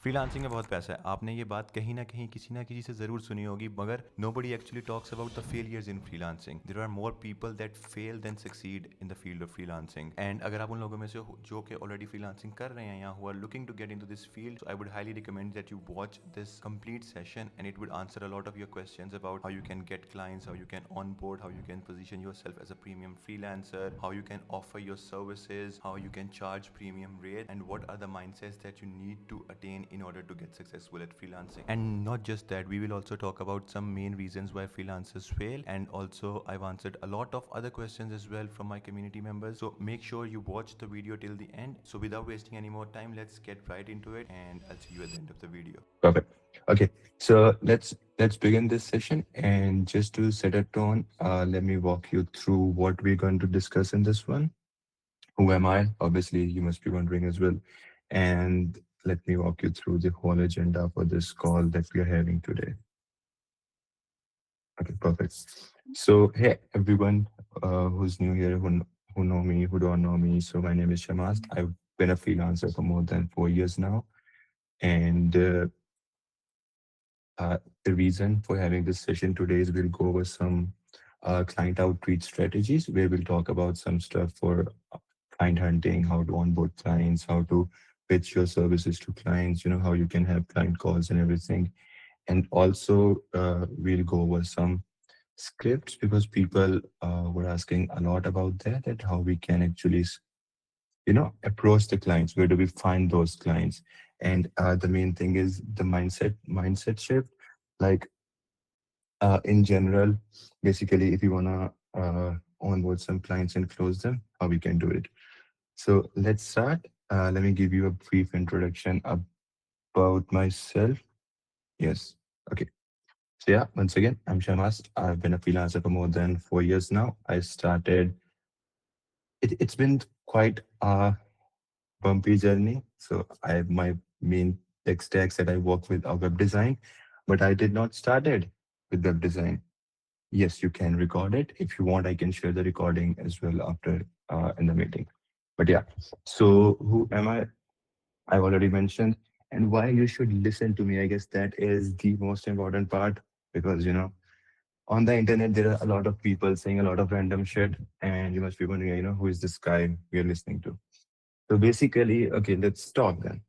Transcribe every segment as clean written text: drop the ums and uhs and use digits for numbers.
Freelancing में बहुत पैसा है। आपने ये बात कहीं ना किसी से ज़रूर सुनी होगी, मगर nobody actually talks about the failures in freelancing. There are more people that fail than succeed in the field of freelancing. And अगर आप उन लोगों में से हो जो कि already freelancing कर रहे हैं या who are looking to get into this field, so I would highly recommend that you watch this complete session, and it would answer a lot of your questions about how you can get clients, how you can onboard, how you can position yourself as a premium freelancer, how you can offer your services, how you can charge premium rate, and what are the mindsets that you need to attain in order to get successful at freelancing. And not just that, we will also talk about some main reasons why freelancers fail, and also I've answered a lot of other questions as well from my community members. So make sure you watch the video till the end. So without wasting any more time, let's get right into it, and I'll see you at the end of the video. Perfect. Okay, so let's begin this session. And just to set a tone, let me walk you through what we're going to discuss in this one. Who am I? Obviously, you must be wondering as well. And let me walk you through the whole agenda for this call that we are having today. Okay, perfect. So, hey everyone, who's new here, who know me, who don't know me. So my name is Shamaz. I've been a freelancer for more than 4 years now, and the reason for having this session today is we'll go over some client outreach strategies where we'll talk about some stuff for client hunting, how to onboard clients, how to pitch your services to clients, how you can have client calls and everything. And also, we'll go over some scripts because people were asking a lot about that how we can actually, approach the clients. Where do we find those clients? And the main thing is the mindset shift. Like in general, basically, if you wanna onboard some clients and close them, how we can do it. So let's start. Let me give you a brief introduction about myself. Yes. Okay. So yeah, once again, I'm Shamas. I've been a freelancer for more than 4 years now. I started. It's been quite a bumpy journey. So I my main tech stacks that I work with are web design, but I did not started with web design. Yes, you can record it. If you want, I can share the recording as well after in the meeting. But yeah, so who am I? I've already mentioned, and why you should listen to me. I guess that is the most important part because on the internet there are a lot of people saying a lot of random shit, and you must be wondering, who is this guy we are listening to? So basically, okay, let's talk then.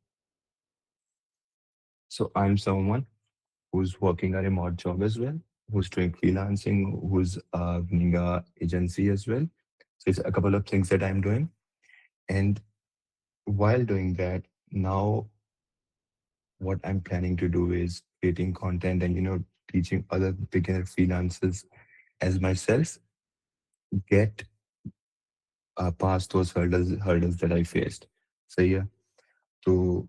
So I'm someone who's working a remote job as well, who's doing freelancing, who's running a agency as well. So it's a couple of things that I'm doing. And while doing that, now what I'm planning to do is creating content and teaching other beginner freelancers as myself get past those hurdles that I faced. So yeah, so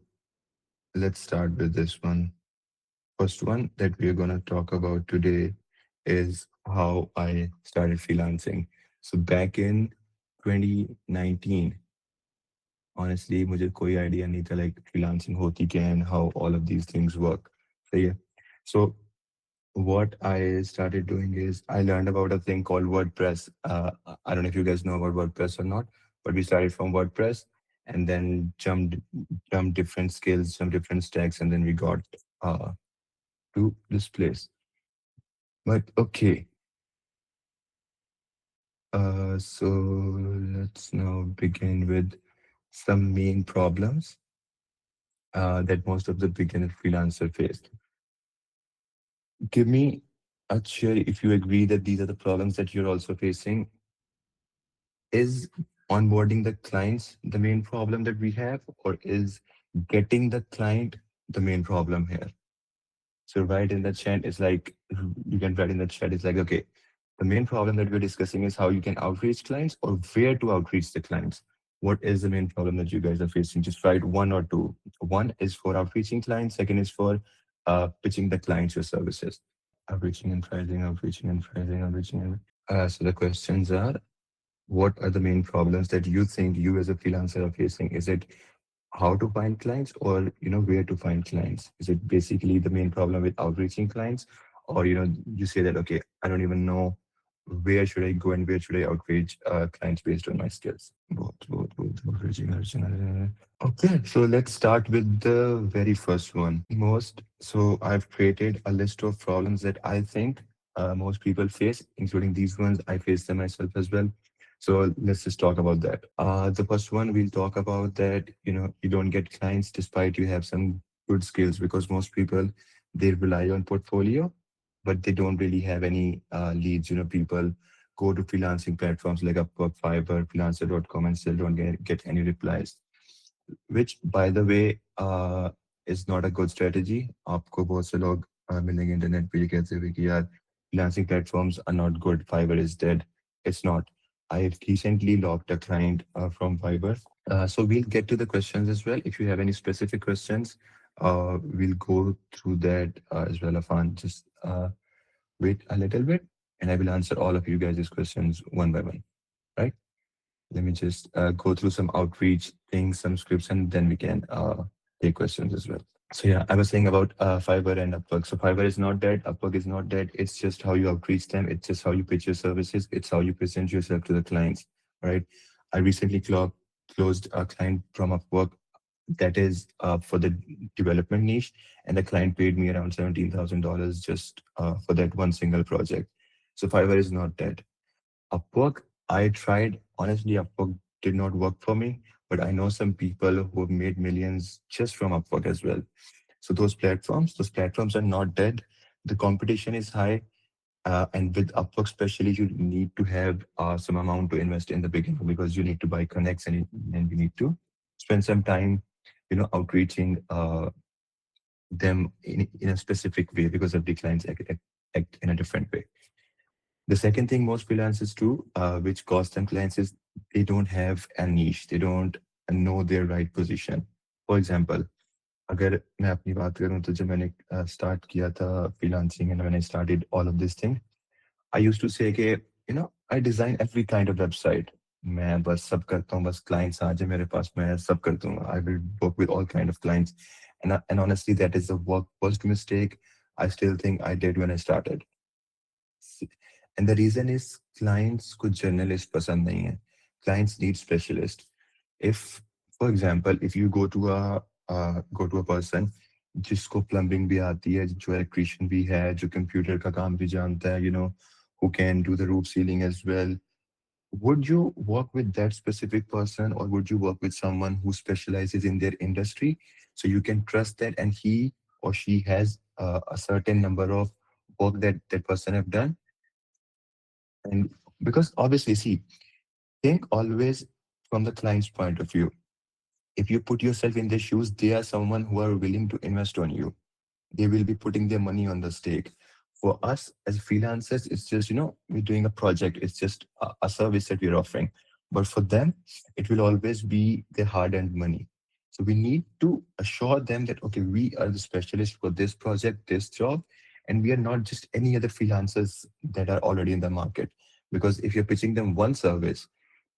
let's start with this one. First one that we're gonna talk about today is how I started freelancing. So back in 2019, honestly, मुझे कोई idea नहीं था like freelancing होती क्या है and how all of these things work. So yeah, so what I started doing is I learned about a thing called WordPress. I don't know if you guys know about WordPress or not, but we started from WordPress and then jumped different skills, some different stacks, and then we got uh, to this place. But okay, so let's now begin with some main problems that most of the beginner freelancer faced. Give me a cheer if you agree that these are the problems that you're also facing. Is onboarding the clients the main problem that we have, or is getting the client the main problem here? So write in the chat, it's like you can write in the chat, it's like, okay, the main problem that we're discussing is how you can outreach clients or where to outreach the clients. What is the main problem that you guys are facing? Just write one or two. One is for outreaching clients, second is for pitching the clients your services. Outreaching and pricing, outreaching and pricing, outreaching and so the questions are, what are the main problems that you think you as a freelancer are facing? Is it how to find clients, or where to find clients? Is it basically the main problem with outreaching clients, or you say that, okay, I don't even know where should I go and where should I outreach clients based on my skills? Both, original. Okay, so let's start with the very first one. So I've created a list of problems that I think most people face, including these ones. I face them myself as well. So let's just talk about that. The first one we'll talk about that, you don't get clients despite you have some good skills, because most people, they rely on portfolio, but they don't really have any leads. People go to freelancing platforms like Upwork, Fiverr, Freelancer.com and still don't get any replies, which by the way is not a good strategy. आपको बहुत से लोग मिलेंगे internet पे ये कहते हुए कि यार freelancing platforms are not good, Fiverr is dead. It's not. I recently logged a client from Fiverr. So we'll get to the questions as well. If you have any specific questions, we'll go through that as well, Afan. Just wait a little bit, and I will answer all of you guys' questions one by one. Right? Let me just go through some outreach things, some scripts, and then we can take questions as well. So yeah, I was saying about Fiverr and Upwork. So Fiverr is not dead, Upwork is not dead. It's just how you outreach them. It's just how you pitch your services. It's how you present yourself to the clients, right? I recently closed a client from Upwork that is for the development niche, and the client paid me around $17,000 just for that one single project. So Fiverr is not dead. Upwork, I tried. Honestly, Upwork did not work for me, but I know some people who have made millions just from Upwork as well. So those platforms are not dead. The competition is high, and with Upwork especially, you need to have some amount to invest in the beginning, because you need to buy connects, and you need to spend some time, outreaching them in a specific way, because of the clients act in a different way. The second thing most freelancers do, which cost them clients, is they don't have a niche. They don't know their right position. For example, अगर मैं अपनी बात करूं तो जब मैंने start किया था freelancing and when I started all of this thing, I used to say कि I design every kind of website. मैं बस सब करता हूँ, बस clients आ जाए मेरे पास, मैं सब कर दूंगा. I will work with all kind of clients. And honestly, that is the worst mistake I still think I did when I started. And the reason is clients को journalist पसंद नहीं है. Clients need specialist. If, for example, if you go to a person जिसको plumbing भी आती है, जो electrician भी है, जो computer का काम भी जानता है, who can do the roof sealing as well, would you work with that specific person, or would you work with someone who specializes in their industry, so you can trust that and he or she has a certain number of work that that person have done? And because obviously, see, think always from the client's point of view. If you put yourself in their shoes, they are someone who are willing to invest on you. They will be putting their money on the stake. For us as freelancers, it's just, we're doing a project. It's just a service that we're offering. But for them, it will always be their hard-earned money. So we need to assure them that, okay, we are the specialist for this project, this job, and we are not just any other freelancers that are already in the market. Because if you're pitching them one service,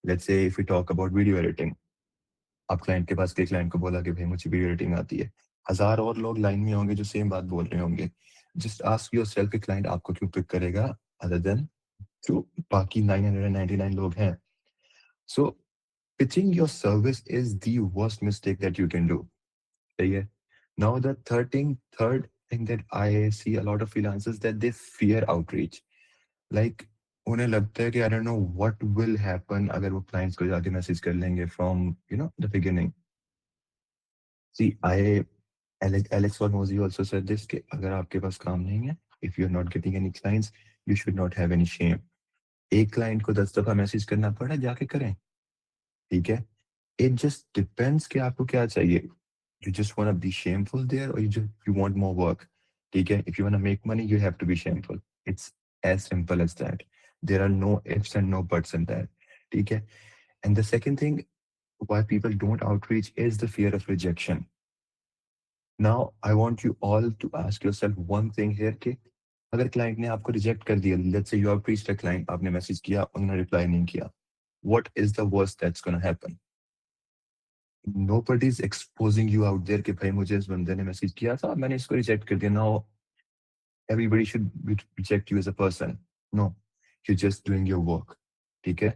let's say if we talk about video editing, आप client के पास गए, client को बोला कि भाई मुझे video editing आती है, हजार और लोग लाइन में होंगे जो सेम बात बोल रहे होंगे. जस्ट आस्क योरसेल्फ कि क्लाइंट आपको क्यों पिक करेगा, अदर देन जो बाकी 999 लोग हैं. So pitching your service is the worst mistake that you can do. सही है. Now the third thing that I see a lot of freelancers, that they fear outreach. Like उन्हें लगता है कि I don't know what will happen अगर वो clients को जाके मैसेज कर लेंगे from the beginning. See, Alex Hormozy also said this कि अगर आपके पास काम नहीं है, if you're not getting any clients, you should not have any shame. एक क्लाइंट को 10 दफा मैसेज करना पड़ा, जाके करें. ठीक है. It just depends कि आपको क्या चाहिए. You just want to be shameful there, or you want more work. ठीक है. If you want to make money, you have to be shameful. It's as simple as that. There are no ifs and no buts in that. ठीक है. And the second thing why people don't outreach is the fear of rejection. Now, I want you all to ask yourself one thing here कि अगर client ने आपको reject कर दिया, let's say you have reached a client, आपने message किया, उन्होंने reply नहीं किया, what is the worst that's gonna happen? Nobody is exposing you out there कि भाई मुझे इस बंदे ने मैसेज किया था, मैंने इसको रिजेक्ट कर दिया, now everybody should reject you as a person. No. you're just doing your work. Okay?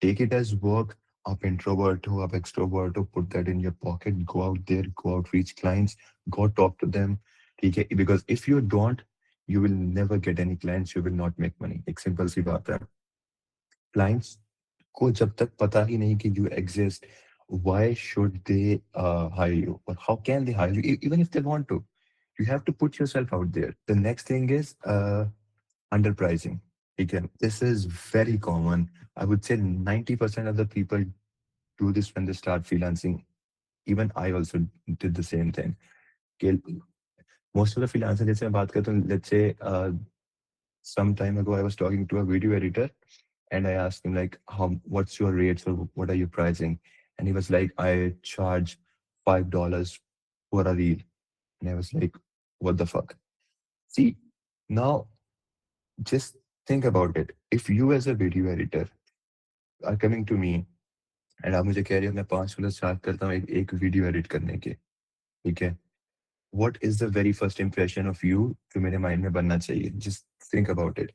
Take it as work. Up introvert हो, up extrovert हो, put that in your pocket. Go out there, go out, reach clients, go talk to them. Okay? Because if you don't, you will never get any clients. You will not make money. एक simple सी बात है. Clients को जब तक पता ही नहीं कि you exist, why should they hire you? Or how can they hire you? Even if they want to, you have to put yourself out there. The next thing is underpricing. Again, this is very common. I would say 90% of the people do this when they start freelancing. Even I also did the same thing. कि most of the freelancers, जैसे मैं बात करता हूँ, let's say some time ago I was talking to a video editor and I asked him like, how what's your rates or what are you pricing? And he was like, I charge $5 for a reel. And I was like, what the fuck? See, now just think about it. If you as a video editor are coming to me and आप मुझे कह रहे हो मैं $5 charge करता हूँ एक video edit करने के, ठीक है? What is the very first impression of you जो मेरे माइंड में बनना चाहिए? Just think about it.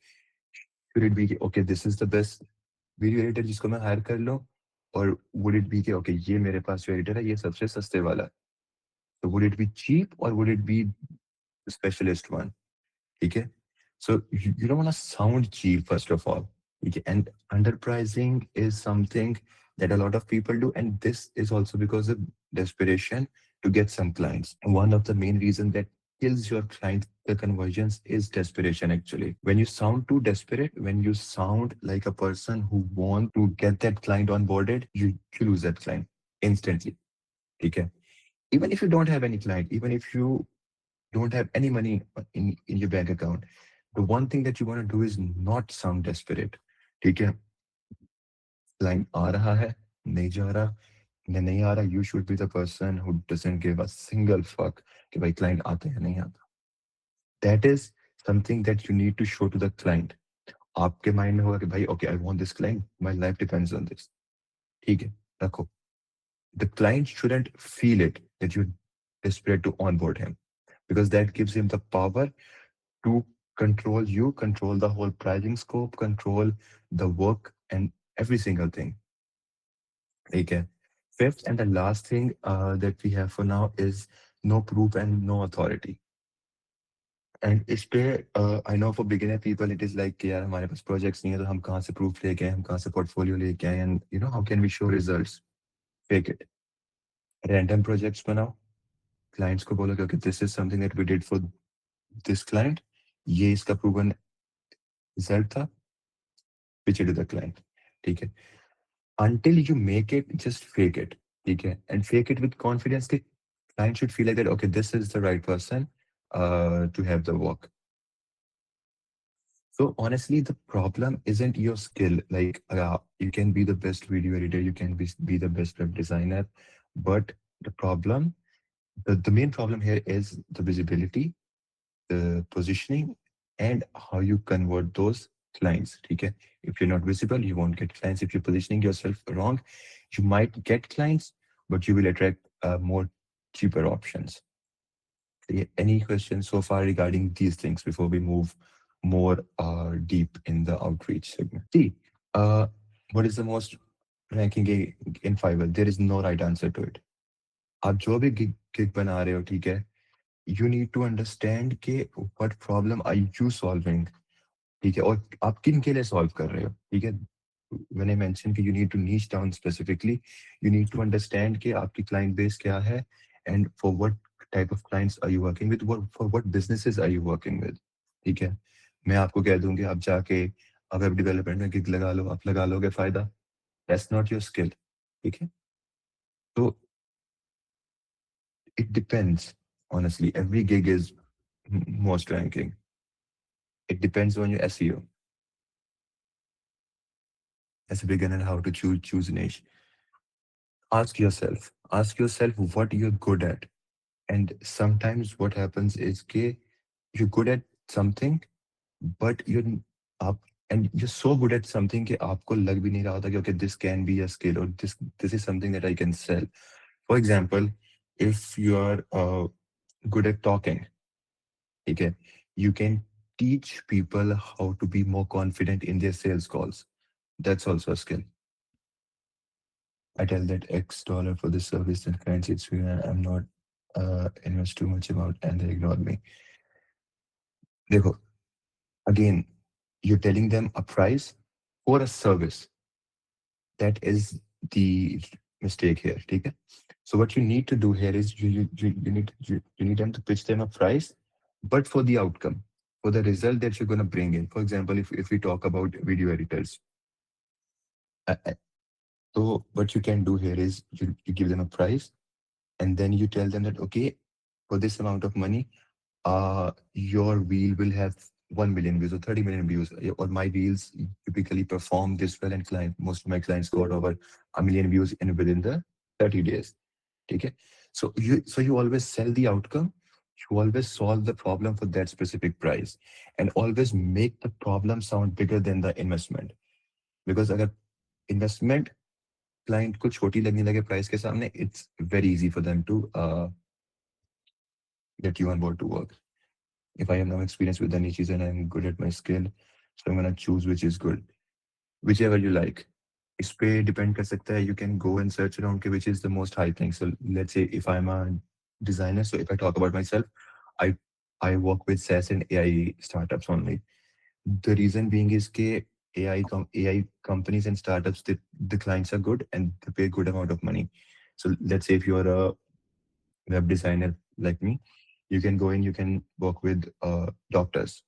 Should it be कि, okay, this is the best video editor जिसको मैं हायर कर लूँ, और would it be कि okay ये मेरे पास जो एडिटर है ये सबसे सस्ते वाला है? So would it be cheap or would it be the specialist one? ठीक है? So you don't want to sound cheap first of all. ठीक है? And underpricing is something that a lot of people do, and this is also because of desperation to get some clients. One of the main reasons that kills your client the conversions is desperation actually. When you sound too desperate, when you sound like a person who want to get that client onboarded, you lose that client instantly. Okay? Even if you don't have any client, even if you don't have any money in your bank account, the one thing that you want to do is not sound desperate. ठीक है? Client आ रहा है, नहीं जा रहा, नहीं आ रहा, you should be the person who doesn't give a single fuck कि भाई client आते हैं नहीं आता. That is something that you need to show to the client. आपके माइंड में होगा कि भाई okay, I want this client, my life depends on this. ठीक है, रखो. The client shouldn't feel it that you're desperate to onboard him, because that gives him the power to control you, control the whole pricing scope, control the work and every single thing. Okay. Fifth and the last thing that we have for now is no proof and no authority. And इस पे I know for beginner people it is like कि यार हमारे पास projects नहीं है तो हम कहाँ से proof लेके आए, हम कहाँ से portfolio लेके आए, and you know how can we show results? Fake it. Random projects बनाओ. Clients को बोलो कि okay, this is something that we did for this client. ये इसका proven result था. Pitch it to the client. ठीक है. Until you make it, just fake it. Okay? And fake it with confidence. The client should feel like that, okay, this is the right person to have the work. So honestly, the problem isn't your skill. Like you can be the best video editor, you can be the best web designer, but the problem, the main problem here is the visibility, the positioning, and how you convert those clients. Okay? If you're not visible, you won't get clients. If you're positioning yourself wrong, you might get clients, but you will attract more cheaper options. Yeah, any questions so far regarding these things before we move more deep in the outreach segment? See, uh, what is the most ranking in Fiverr? There is no right answer to it. आप जो भी gig बना रहे हो, ठीक है, you need to understand कि what problem are you solving, ठीक है, और आप किन के लिए solve कर रहे हो, ठीक है. When I mentioned कि you need to niche down specifically, you need to understand कि आपकी client base क्या है, and for what type of clients are you working with, for what businesses are you working with, ठीक है. मैं आपको कह दूंगी आप जाके वेब डेवलपमेंट में गिग लगा लो, आप लगा लोगे फायदा. That's not your skill, ठीक है. So it depends. Honestly, every gig is most ranking. It depends on your SEO. As a beginner, how to choose niche. Ask yourself what you're good at. And sometimes what happens is कि you're good at something, but you're up and you're so good at something कि आपको लग भी नहीं रहा होता कि okay, this can be a skill, or this is something that I can sell. For example, if you are good at talking, okay, you can teach people how to be more confident in their sales calls. That's also a skill. I tell that X dollar for the service that clients it's free. I'm not invest too much amount and they ignore me. Dekho, again, you're telling them a price for a service. That is the mistake here. Okay? So what you need to do here is you need them to pitch them a price, but for the outcome, for the result that you're going to bring in. For example, if we talk about video editors, uh, so what you can do here is you give them a price and then you tell them that, okay, for this amount of money, your reel will have 1 million views or 30 million views, or my reels typically perform this well, and most of my clients got over 1 million views in within the 30 days. Okay, so you always sell the outcome, you always solve the problem for that specific price, and always make the problem sound bigger than the investment. Because अगर investment client को छोटी लगने लगे price के सामने, it's very easy for them to get you on board to work. If I have no experience with the niches and I'm good at my skill, so I'm gonna choose which is good, whichever you like. इस पे depend कर सकता है. You can go and search around के which is the most high thing. So let's say if I'm a designer, so if I talk about myself, I I work with SaaS and AI startups only. The reason being is के AI companies and startups, the clients are good and they pay good amount of money. So let's say if you're a web designer like me, you can go in, you can work with doctors.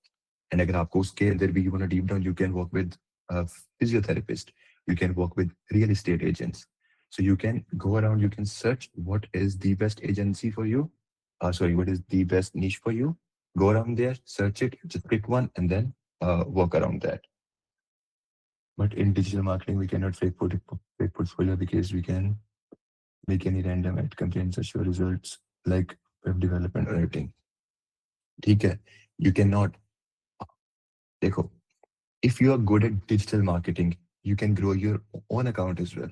And अगर आपको उसके अंदर भी you want to deep down, you can work with a physiotherapist. You can work with real estate agents. So you can go around, you can search what is the best agency for you. Sorry, what is the best niche for you? Go around there, search it, just pick one, and then work around that. But in digital marketing, we cannot fake portfolio because we can make any random ad campaigns or show results like web development or editing. ठीक है? You cannot. देखो, if you are good at digital marketing, you can grow your own account as well.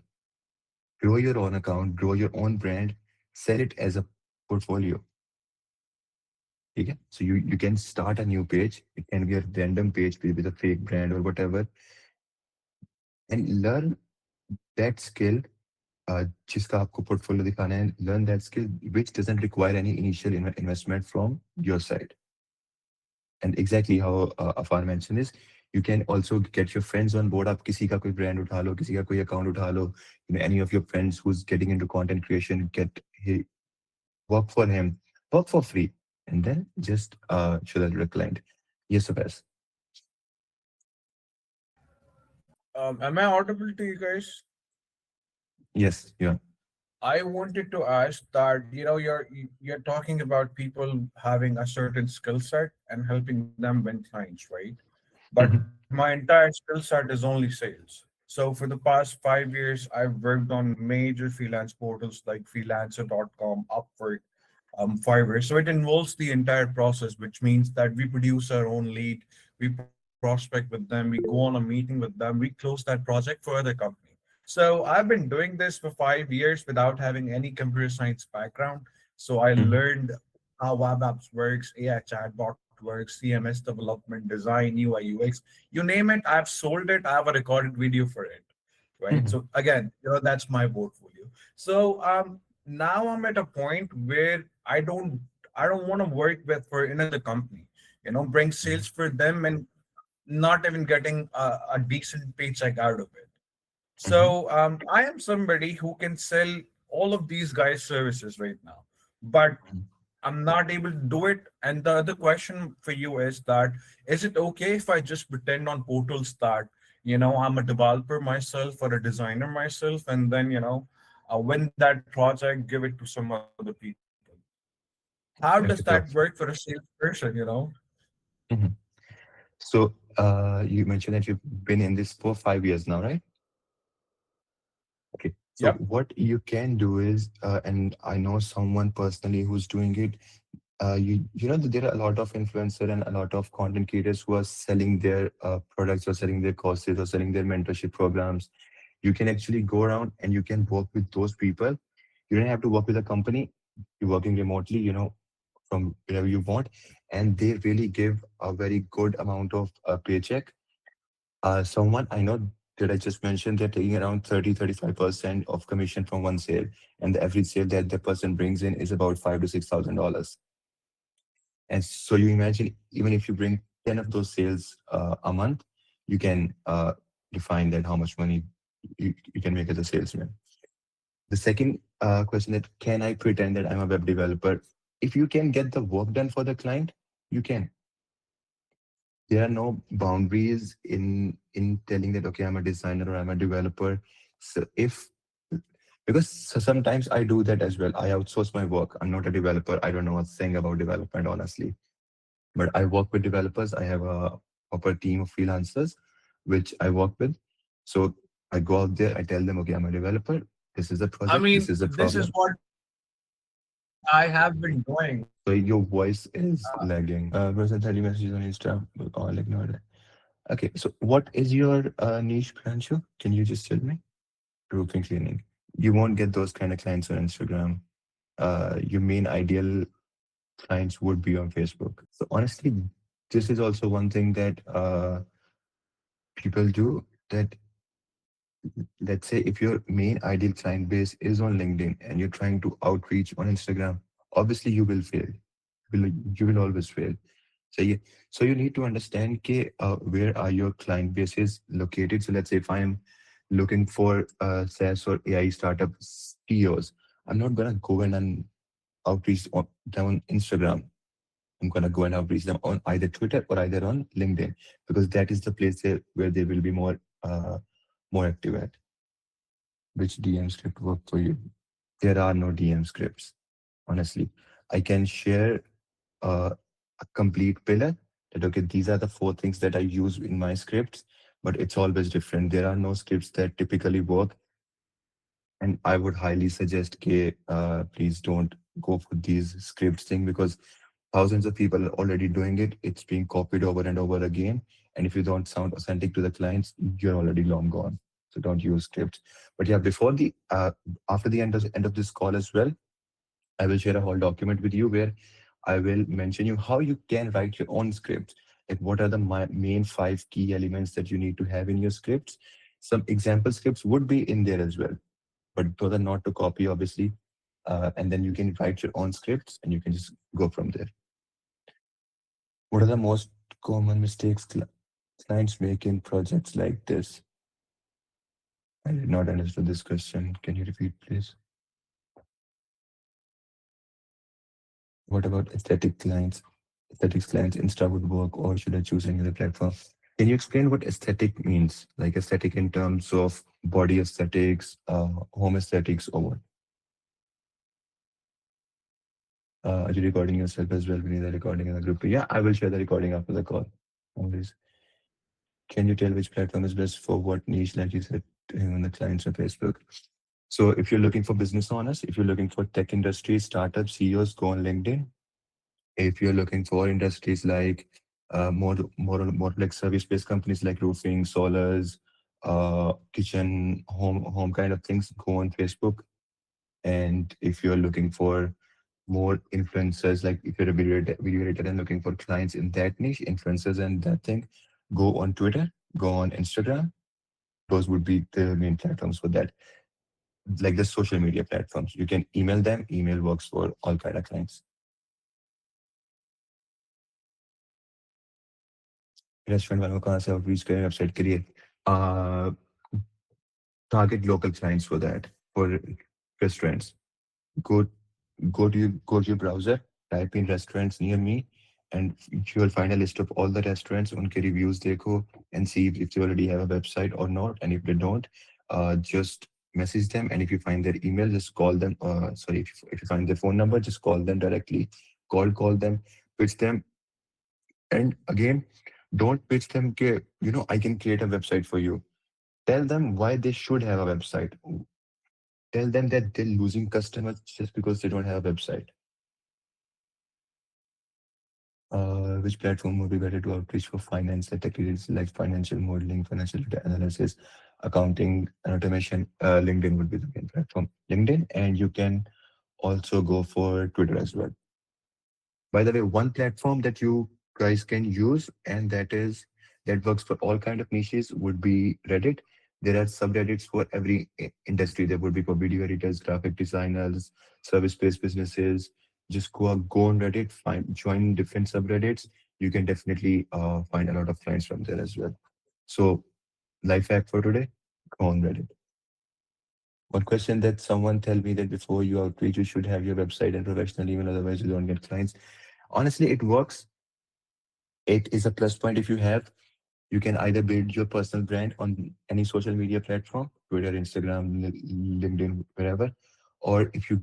Grow your own account, grow your own brand, sell it as a portfolio. Okay? So you can start a new page. It can be a random page with a fake brand or whatever, and learn that skill. जिसका आपको portfolio दिखाना है, learn that skill which doesn't require any initial investment from your side. And exactly how Afan mentioned is, you can also get your friends on board. आप किसी का कोई brand उठा लो, किसी का कोई account उठा लो. Any of your friends who's getting into content creation, work for him, work for free, and then just show that to the client. Yes, Abas. Am I audible to you guys? Yes, yeah. I wanted to ask that you're talking about people having a certain skill set and helping them win clients, right? But Mhm, my entire skill set is only sales. So for the past 5 years, I've worked on major freelance portals like freelancer.com, Upwork, Fiverr. So it involves the entire process, which means that we produce our own lead, we prospect with them, we go on a meeting with them, we close that project for other company. So I've been doing this for 5 years without having any computer science background. So I mhm, learned how web apps works, AI chatbot works, CMS development, design, UI, UX, you name it. I've sold it. I have a recorded video for it. Right. mhm, So again, that's my portfolio. So now I'm at a point where I don't want to work with for another company. Bring sales mhm, for them and not even getting a decent paycheck out of it. mhm, So I am somebody who can sell all of these guys' services right now, but mhm. I'm not able to do it. And the other question for you is that is it okay if I just pretend on portals that I'm a developer myself or a designer myself, and then win that project, give it to some other people? How does that Okay, work for a perfect. salesperson? Mhm. So you mentioned that you've been in this for 5 years now, right? Okay. So Yep. what you can do is, and I know someone personally who's doing it. You know that there are a lot of influencer and a lot of content creators who are selling their products or selling their courses or selling their mentorship programs. You can actually go around and you can work with those people. You don't have to work with a company. You're working remotely, from wherever you want, and they really give a very good amount of paycheck. Someone I know that I just mentioned, they're taking around 30-35% of commission from one sale, and the average sale that the person brings in is about $5,000 to $6,000. And so you imagine, even if you bring 10 of those sales a month, you can define that how much money you can make as a salesman. The second question, that can I pretend that I'm a web developer? If you can get the work done for the client, you can. There are no boundaries in telling that, okay, I'm a designer or I'm a developer. So if, because sometimes I do that as well. I outsource my work. I'm not a developer. I don't know a thing about development, honestly. But I work with developers. I have a proper team of freelancers which I work with. So I go out there, I tell them, okay, I'm a developer. This is a I project. This mean, is a this is problem. what I have been doing. So your voice is lagging. Person 30 messages on Insta. I'll ignore that. Okay, so what is your niche, Pranshu? Can you just tell me? Roofing cleaning. You won't get those kind of clients on Instagram. Your main ideal clients would be on Facebook. So honestly, this is also one thing that people do. That, let's say if your main ideal client base is on LinkedIn and you're trying to outreach on Instagram, obviously you will fail. You will always fail. So you need to understand where are your client bases located. So let's say if I'm looking for SaaS or AI startup CEOs, I'm not gonna go in and outreach them on Instagram. I'm gonna go and outreach them on either Twitter or either on LinkedIn, because that is the place where they will be more active at. Which DM script work for you? There are no DM scripts, honestly. I can share a complete pillar that, okay, these are the four things that I use in my scripts, but it's always different. There are no scripts that typically work, and I would highly suggest, please don't go for these scripts thing, because thousands of people are already doing it. It's being copied over and over again, and if you don't sound authentic to the clients, you're already long gone. So don't use scripts. But yeah, before the after the end of this call as well, I will share a whole document with you where I will mention you how you can write your own scripts. Like what are the main five key elements that you need to have in your scripts. Some example scripts would be in there as well, but those are not to copy, obviously. And then you can write your own scripts and you can just go from there. What are the most common mistakes clients make in projects like this? I did not understand this question. Can you repeat, please? What about aesthetic clients? Aesthetics clients, Insta would work, or should I choose any other platform? Can you explain what aesthetic means? Like aesthetic in terms of body aesthetics, home aesthetics, or what? Are you recording yourself as well? We need the recording in the group. Yeah, I will share the recording after the call. No worries. Can you tell which platform is best for what niche, like you said, on the clients on Facebook? So if you're looking for business owners, if you're looking for tech industry, startups, CEOs, go on LinkedIn. If you're looking for industries like more like service-based companies like roofing, solars, kitchen, home kind of things, go on Facebook. And if you're looking for more influencers, like if you're a video editor and looking for clients in that niche, influencers and that thing, go on Twitter, go on Instagram. Those would be the main platforms for that, like the social media platforms. You can email them. Email works for all kind of clients. Restaurant वालों को कहाँ से outreach करें, website create, target local clients for that, for restaurants. Go go to your browser, type in restaurants near me, and you will find a list of all the restaurants. उनके reviews देखो and see if they already have a website or not. And if they don't, just message them. And if you find their email, just call them. Sorry, if you find their phone number, just call them directly. Call them, pitch them. And again, don't pitch them, I can create a website for you. Tell them why they should have a website. Tell them that they're losing customers just because they don't have a website. Which platform would be better to outreach for finance activities like financial modeling, financial data analysis, accounting, and automation? LinkedIn would be the main platform. LinkedIn, and you can also go for Twitter as well. By the way, one platform that you guys can use, and that works for all kind of niches, would be Reddit. There are subreddits for every industry. There would be for video editors, graphic designers, service-based businesses. Just go on Reddit, find join different subreddits. You can definitely find a lot of clients from there as well. So, life hack for today: go on Reddit. One question that someone tell me that before you outreach, you should have your website and professional email, otherwise you don't get clients. Honestly, it works. It is a plus point if you have. You can either build your personal brand on any social media platform, Twitter, Instagram, LinkedIn, wherever, or if you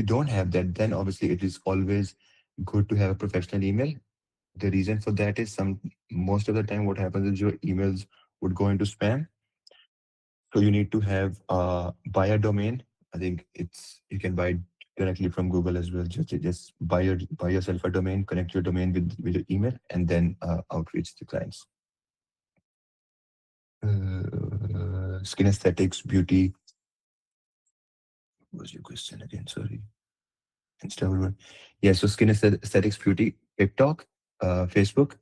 don't have that, then obviously it is always good to have a professional email. The reason for that is most of the time what happens is your emails would go into spam. So you need to have buy a domain. I think you can buy it directly from Google as well. Just buy yourself a domain, connect your domain with your email, and then outreach the clients. Skin aesthetics, beauty. What was your question again? Sorry. Insta. Yeah, so skin aesthetics, beauty, TikTok, Facebook,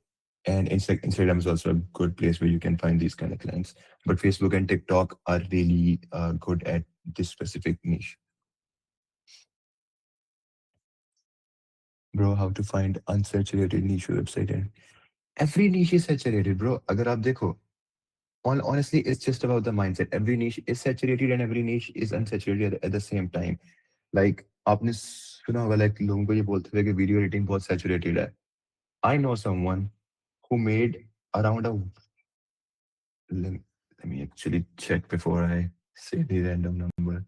and Instagram is also a good place where you can find these kind of clients. But Facebook and TikTok are really good at this specific niche. Bro, how to find unsaturated niche website? And every niche is saturated, bro. Agar aap dekho, honestly, it's just about the mindset. Every niche is saturated and every niche is unsaturated at the same time. Like आपने सुना होगा, like लोगों को ये बोलते थे कि video editing बहुत सैचुरेटेड है. I know someone who made around a let, let me actually check before I say the random number.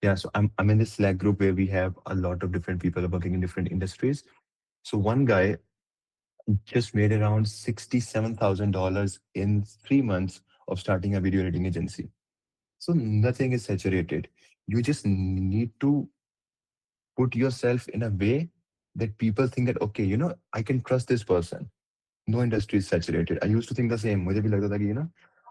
Yeah, so I'm in this Slack group where we have a lot of different people working in different industries. So one guy just made around $67,000 in 3 months of starting a video editing agency. So nothing is saturated. You just need to put yourself in a way that people think that okay, I can trust this person. No industry is saturated. I used to think the same. मुझे भी लगता था कि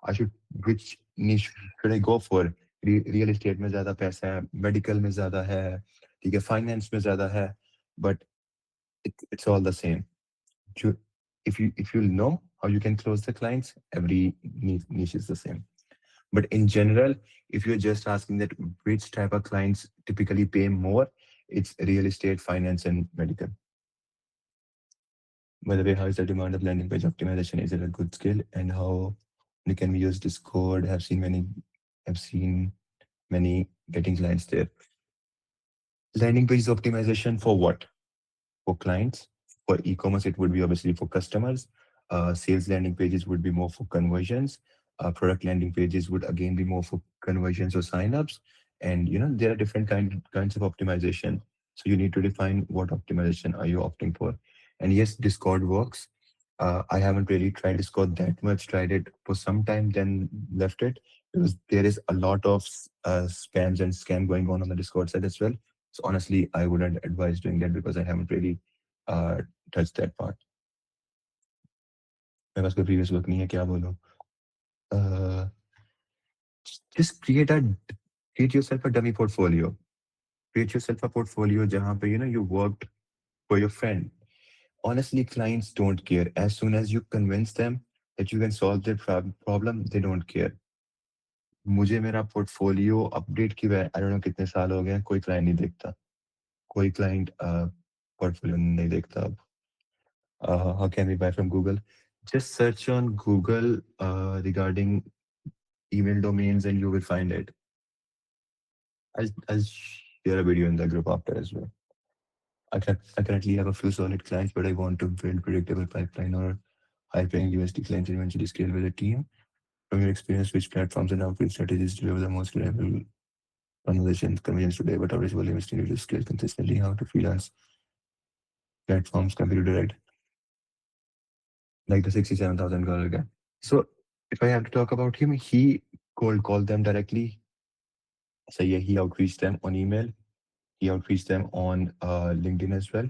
I should which niche should I go for? Real estate में ज़्यादा पैसा है, medical में ज़्यादा है, ठीक है, finance में ज़्यादा है, but it's all the same. You, if you know how you can close the clients, every niche is the same. But in general, if you're just asking that which type of clients typically pay more, it's real estate, finance, and medical. By the way, how is the demand of landing page optimization? Is it a good skill? And how can we use Discord? Have seen many getting clients there. Landing page optimization for what? For clients. For e-commerce, it would be obviously for customers. Sales landing pages would be more for conversions. Product landing pages would again be more for conversions or signups. And there are different kinds of optimization. So you need to define what optimization are you opting for. And yes, Discord works. I haven't really tried Discord that much. Tried it for some time, then left it because there is a lot of spams and scam going on the Discord side as well. So honestly, I wouldn't advise doing that because I haven't really touch that part. मेरे पास कोई previous work नहीं है, क्या बोलूं? Uh, just create yourself a dummy portfolio. Create yourself a portfolio जहाँ पे you worked for your friend. Honestly, clients don't care. As soon as you convince them that you can solve their problem, they don't care. मुझे मेरा portfolio update किए हुए I don't know कितने साल हो गए हैं, कोई client नहीं देखता. कोई client portfolio नहीं देखता अब. How can we buy from Google? Just search on Google regarding email domains and you will find it. I'll share a video in the group after as well. I currently have a few solid clients, but I want to build predictable pipeline or high-paying USD clients and eventually scale with a team. From your experience, which platforms and outreach strategies deliver the most reliable conversations, convenience today, but average volume is needed to scale consistently? How to freelance platforms, computer direct, like the $67,000 guy. So if I have to talk about him, he cold called them directly. So yeah, he outreached them on email. He outreached them on LinkedIn as well.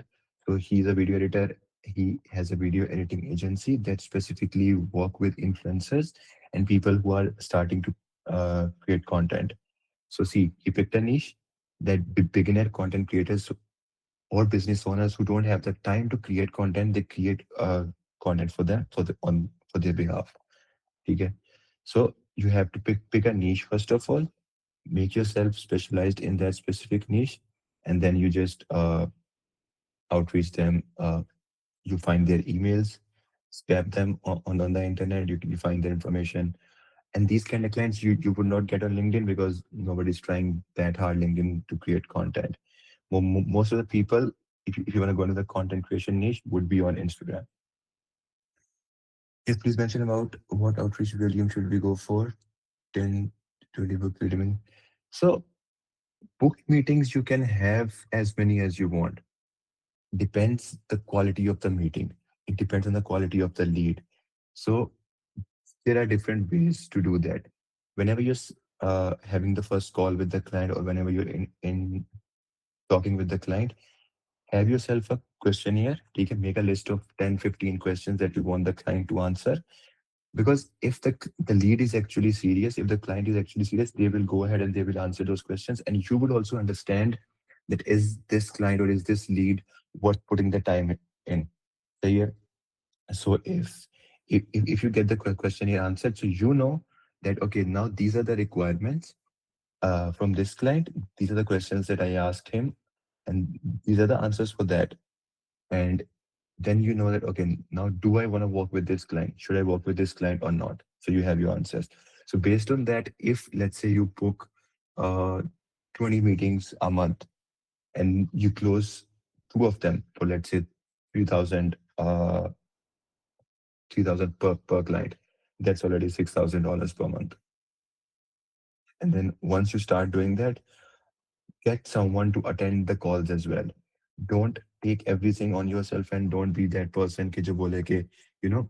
So he's a video editor. He has a video editing agency that specifically work with influencers and people who are starting to create content. So see, he picked a niche. that beginner content creators or business owners who don't have the time to create content, they create content for them for their behalf. Okay, so you have to pick a niche first of all, make yourself specialized in that specific niche, and then you just outreach them. You find their emails, spam them on the internet. You find their information, and these kind of clients you would not get on LinkedIn because nobody's trying that hard LinkedIn to create content. Most of the people, if you want to go into the content creation niche, would be on Instagram. Yes, please mention about what outreach volume should we go for. 10, 20 book meeting. So book meetings you can have as many as you want. Depends the quality of the meeting. It depends on the quality of the lead. So there are different ways to do that. Whenever you're having the first call with the client, or whenever you're in talking with the client, have yourself a questionnaire. You can make a list of 10, 15 questions that you want the client to answer. Because if the lead is actually serious, if the client is actually serious, they will go ahead and they will answer those questions. And you would also understand that is this client or is this lead worth putting the time in. So, yeah. So if you get the questionnaire answered, so you know that okay, now these are the requirements from this client. These are the questions that I asked him, and these are the answers for that. And then you know that okay, now do I want to work with this client? Should I work with this client or not? So you have your answers. So based on that, if let's say you book uh 20 meetings a month and you close two of them for let's say 3000 3000 per client, that's already $6,000 per month. And then once you start doing that, get someone to attend the calls as well. Don't take everything on yourself and don't be that person कि जो बोले कि you know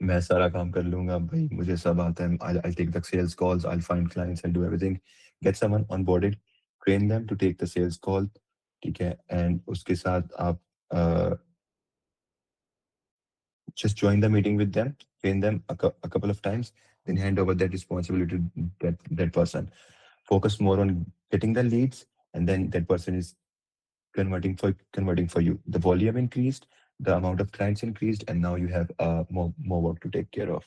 मैं सारा काम कर लूंगा भाई मुझे सब आता है I'll take the sales calls, I'll find clients, I'll do everything. Get someone onboarded, train them to take the sales call. ठीक है, and उसके साथ आप uh, just join the meeting with them, train them a couple of times, then hand over that responsibility to that person. Focus more on getting the leads, and then that person is converting for you. The volume increased, the amount of clients increased, and now you have more work to take care of.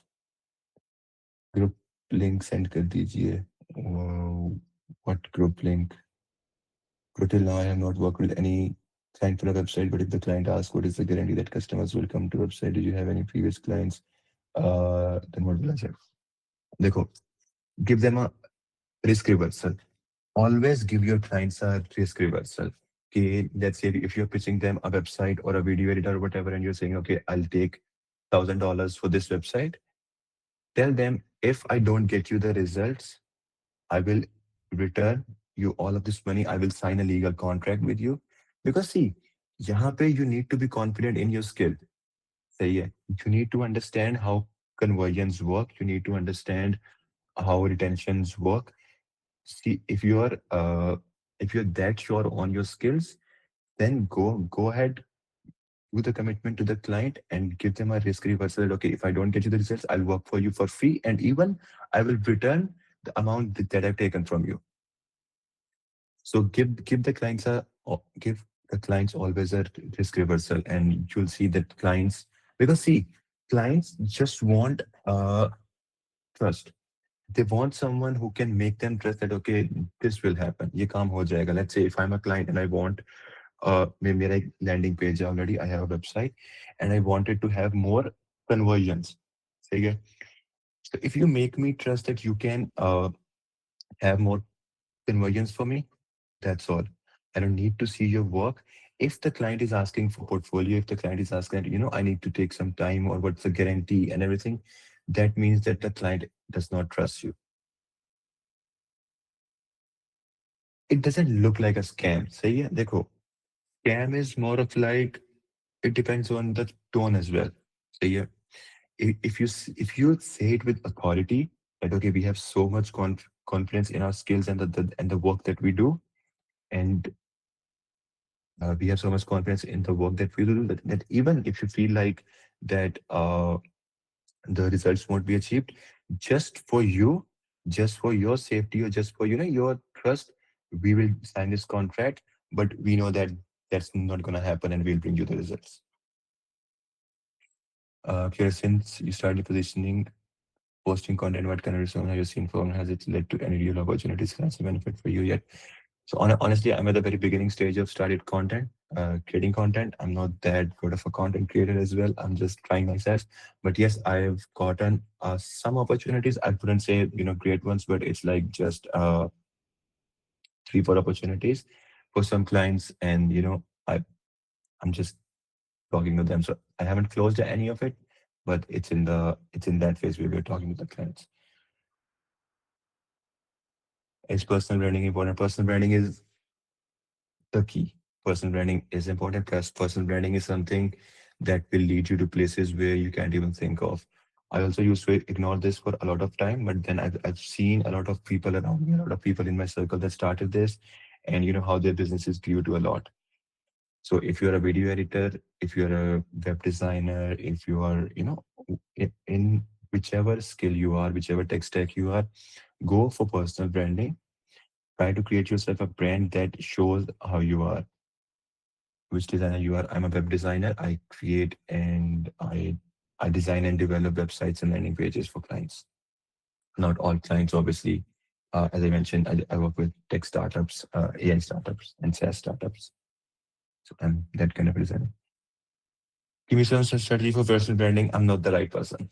Group link send कर दीजिए. What group link? Till now, I have not worked with any client for a website, but if the client asks, what is the guarantee that customers will come to website? Did you have any previous clients? Then what will I say? देखो, give them a risk reversal. Always give your clients a risk reversal. Okay, let's say if you're pitching them a website or a video editor or whatever, and you're saying, okay, I'll take $1,000 for this website. Tell them if I don't get you the results, I will return you all of this money. I will sign a legal contract with you. Because see, यहाँ पे you need to be confident in your skill. सही है. You need to understand how conversions work. You need to understand how retentions work. See, if you're that sure on your skills, then go ahead, do the commitment to the client and give them a risk reversal. That, okay, if I don't get you the results, I'll work for you for free, and even I will return the amount that I've taken from you. So give the clients always a risk reversal, and you'll see that clients, because see, clients just want trust. They want someone who can make them trust that okay, this will happen. ये काम हो जाएगा. Let's say if I'm a client and I want मेरा एक landing page है already, I have a website, and I wanted to have more conversions. सही है? So if you make me trust that you can have more conversions for me, that's all. I don't need to see your work. If the client is asking for portfolio, if the client is asking that, I need to take some time or what's the guarantee and everything, that means that the client does not trust you. It doesn't look like a scam. सही है? देखो, scam is more of like, it depends on the tone as well. सही है? If you say it with authority, that okay, we have so much confidence in our skills and the work that we do, and we have so much confidence in the work that we do, that even if you feel like that the results won't be achieved, just for you, just for your safety, or just for your trust, we will sign this contract, but we know that that's not going to happen, and we'll bring you the results. Kira, since you started positioning, posting content, what kind of response have you seen from? Has it led to any real opportunities, financial benefit for you yet? So honestly, I'm at the very beginning stage of started content, creating content. I'm not that good of a content creator as well. I'm just trying myself. But yes, I've gotten some opportunities. I wouldn't say, great ones, but it's like just 3, 4 opportunities for some clients. And, I'm just talking to them. So I haven't closed any of it, but it's in that phase where we're talking to the clients. Is personal branding important? Personal branding is the key. Personal branding is important because personal branding is something that will lead you to places where you can't even think of. I also used to ignore this for a lot of time, but then I've seen a lot of people around me, a lot of people in my circle that started this, and how their businesses grew to a lot. So if you're a video editor, if you're a web designer, if you are, in whichever skill you are, whichever tech stack you are, go for personal branding. Try to create yourself a brand that shows how you are, which designer you are. I'm a web designer. I create and I design and develop websites and landing pages for clients. Not all clients, obviously. As I mentioned, I work with tech startups, AI startups, and SaaS startups. So I'm that kind of designer. Give me some strategy for personal branding. I'm not the right person.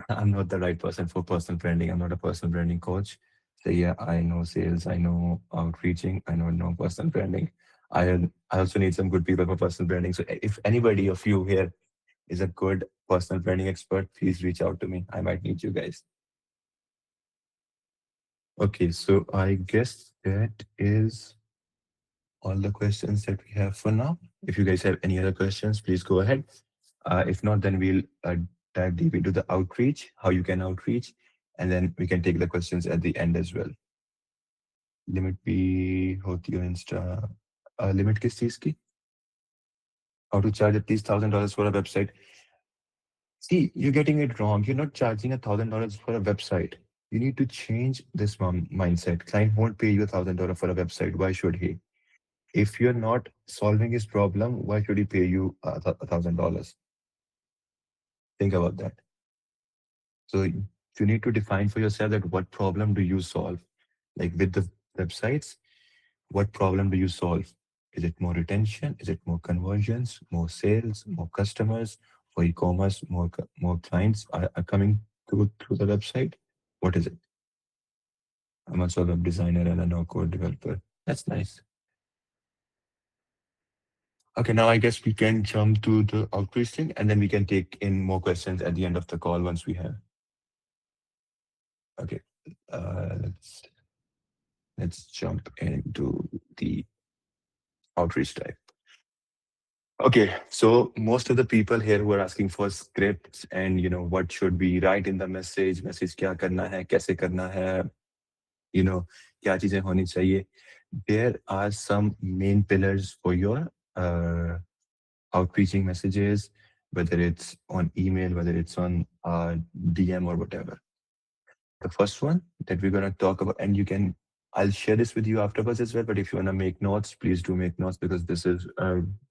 I'm not the right person for personal branding. I'm not a personal branding coach. So yeah, I know sales, I know outreaching, I know no personal branding. I also need some good people for personal branding. So if anybody of you here is a good personal branding expert, please reach out to me. I might need you guys. Okay, so I guess that is all the questions that we have for now. If you guys have any other questions, please go ahead. If not, then we'll dive deep into the outreach, how you can outreach, and then we can take the questions at the end as well. Limit भी होती है Insta limit किस चीज की? How to charge at least $1,000 for a website? See, you're getting it wrong. You're not charging $1,000 for a website. You need to change this mindset. Client won't pay you $1,000 for a website. Why should he? If you're not solving his problem, why should he pay you $1,000? Think about that. So you need to define for yourself that what problem do you solve? Like with the websites, what problem do you solve? Is it more retention? Is it more conversions, more sales, more customers? For e-commerce, more clients are coming through the website? What is it? I'm also a web designer and a no-code developer. That's nice. Okay, now I guess we can jump to the outreach thing, and then we can take in more questions at the end of the call once we have. Okay, uh, let's let's jump into the outreach type. Okay, so most of the people here who are asking for scripts and what should we write in the message क्या करना है, कैसे करना है, you know क्या चीजें होनी चाहिए. There are some main pillars for your uh, outreaching messages, whether it's on email, whether it's on DM or whatever. The first one that we're going to talk about, and I'll share this with you afterwards as well, but if you want to make notes, please do make notes because this is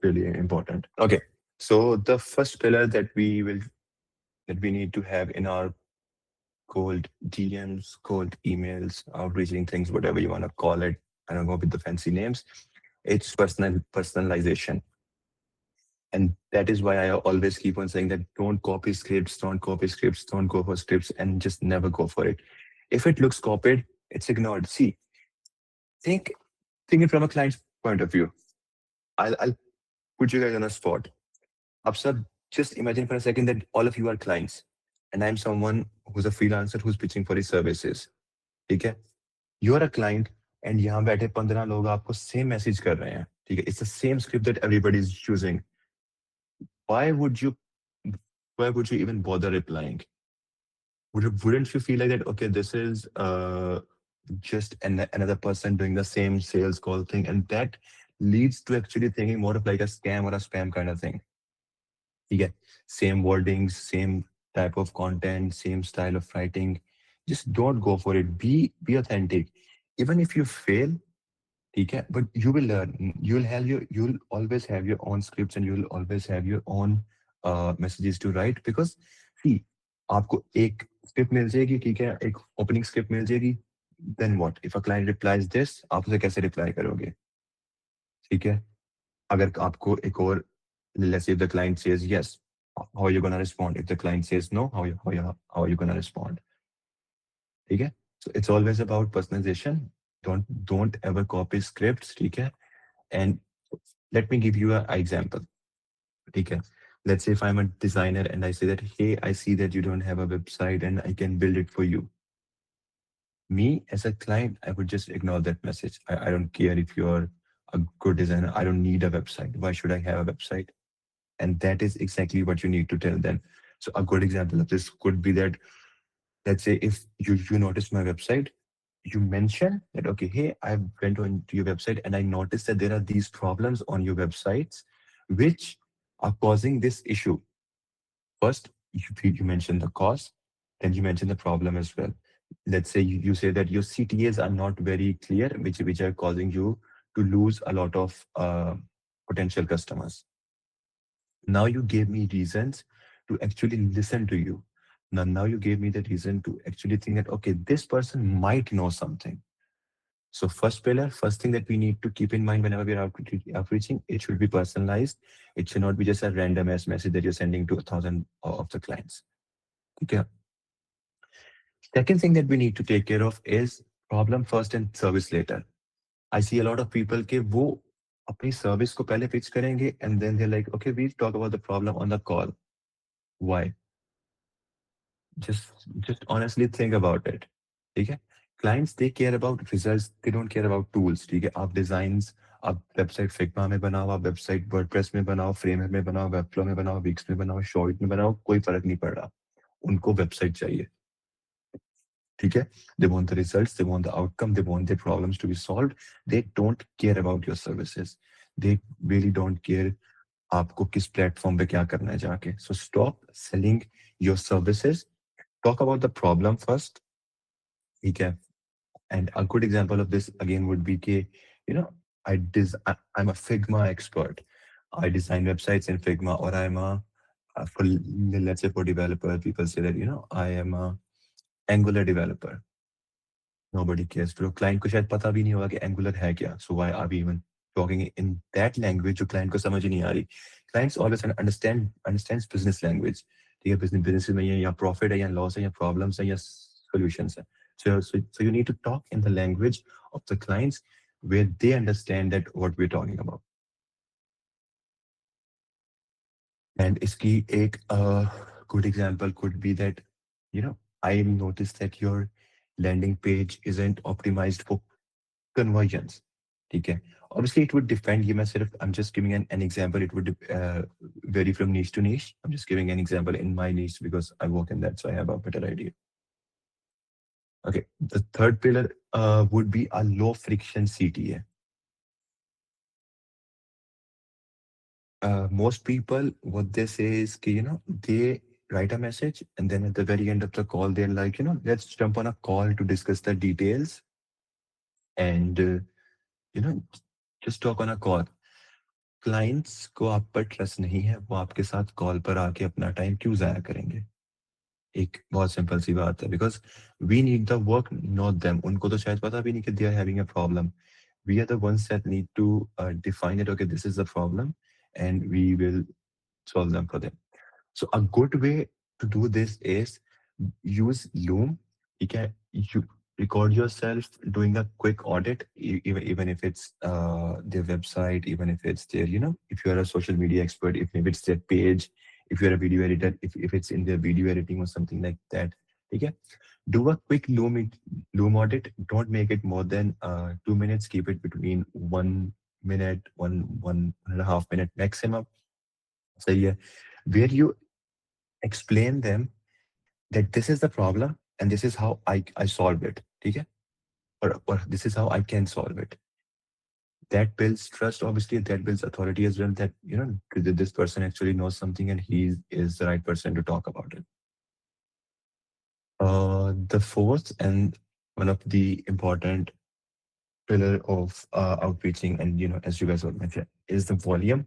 really important. Okay, so the first pillar that we need to have in our cold DMs, cold emails, outreaching things, whatever you want to call it. I don't go with the fancy names. It's personalization. And that is why I always keep on saying that don't copy scripts, don't go for scripts, and just never go for it. If it looks copied, it's ignored. See, think think it from a client's point of view. I'll put you guys on a spot. Sir, just imagine for a second that all of you are clients, and I'm someone who's a freelancer who's pitching for his services. ठीक है? You are a client, and यहाँ बैठे 15 लोग आपको same message कर रहे हैं. ठीक है? It's the same script that everybody is using. Why would you why would you even bother replying? Wouldn't you feel like that? Okay, this is just another person doing the same sales call thing, and that leads to actually thinking more of like a scam or a spam kind of thing. You get same wordings, same type of content, same style of writing. Just don't go for it. Be authentic. Even if you fail, ठीक है, but you will learn. You'll always have your own scripts and you'll always have your own messages to write because see, आपको एक script मिल जाएगी, ठीक है, एक opening script मिल जाएगी, then what if a client replies this, आप उसे कैसे रिप्लाई करोगे? ठीक है, अगर आपको एक और, let's say if the client says yes, how are you gonna respond? If the client says no, how are you gonna respond? ठीक है, so it's always about personalization. Don't ever copy scripts, ठीक है. And let me give you an example. Okay. Let's say if I'm a designer and I say that, hey, I see that you don't have a website and I can build it for you. Me as a client, I would just ignore that message. I don't care if you're a good designer. I don't need a website. Why should I have a website? And that is exactly what you need to tell them. So a good example of this could be that, let's say if you notice my website, you mention that, okay, hey, I went on to your website and I noticed that there are these problems on your websites which are causing this issue. First, you mention the cause, then you mention the problem as well. Let's say you say that your CTAs are not very clear, which are causing you to lose a lot of potential customers. Now you gave me reasons to actually listen to you. Now you gave me the reason to actually think that, okay, this person might know something. So first pillar, first thing that we need to keep in mind whenever we are outreaching, it should be personalized. It should not be just a random ass message that you're sending to 1,000 of the clients. Okay. Second thing that we need to take care of is problem first and service later. I see a lot of people के वो अपनी service को पहले pitch करेंगे and then they're like, okay, we'll talk about the problem on the call. Why? Just honestly think about it. ठीक है? Clients they care about results, they don't care about tools. ठीक है? आप designs, आप website Figma में बनाओ, आप website WordPress में बनाओ, Framer में बनाओ, Webflow में बनाओ, Wix में बनाओ, Short में बनाओ, कोई फर्क नहीं पड़ रहा. उनको website चाहिए. ठीक है? They want the results, they want the outcome, they want their problems to be solved. They don't care about your services. They really don't care आपको किस platform पे क्या करना है जाके. So stop selling your services. Talk about the problem first. ठीक है? And a good example of this again would be कि, you know, I'm a Figma expert. I design websites in Figma, or I'm for, let's say for developer, people say that, you know, I am a Angular developer. Nobody cares. तो client को शायद पता भी नहीं होगा कि Angular है क्या. So why are we even talking in that language जो client को समझ ही नहीं आ रही. Clients always understands business language. ठीक है, business में या profit है या loss है या problems है या solutions है. So you need to talk in the language of the clients where they understand that what we're talking about. And इसकी एक good example could be that, you know, I noticed that your landing page isn't optimized for conversions. ठीक है, obviously it would depend. ये मैं सिर्फ I'm just giving an example. It would vary from niche to niche. I'm just giving an example in my niche because I work in that, so I have a better idea. Okay, the third pillar would be a low friction CTA. Most people, what they say is, कि, you know, they write a message and then at the very end of the call, they're like, you know, let's jump on a call to discuss the details and, you know, just talk on a call. Clients को आप पर trust नहीं है, वो आपके साथ call पर आके अपना टाइम क्यों ज़ाया करेंगे? एक बहुत सिंपल सी बात है, because we need the work not them. उनको तो शायद पता भी नहीं कि they are having a problem. We are the ones that need to define it. Okay, this is the problem and we will solve them for them. So a good way to do this is use Loom. You record yourself doing a quick audit, even if it's their website, even if it's their, you know, if you're a social media expert, if maybe it's their page, if you're a video editor, if it's in their video editing or something like that. Okay? Do a quick Loom audit. Don't make it more than 2 minutes. Keep it between 1 minute, one and a half minute maximum. So yeah, where you explain them that this is the problem and this is how I solve it. Okay? Or this is how I can solve it. That builds trust, obviously, that builds authority as well, that, you know, this person actually knows something and he is the right person to talk about it. The fourth and one of the important pillar of outreaching, and as you guys all mentioned, is the volume.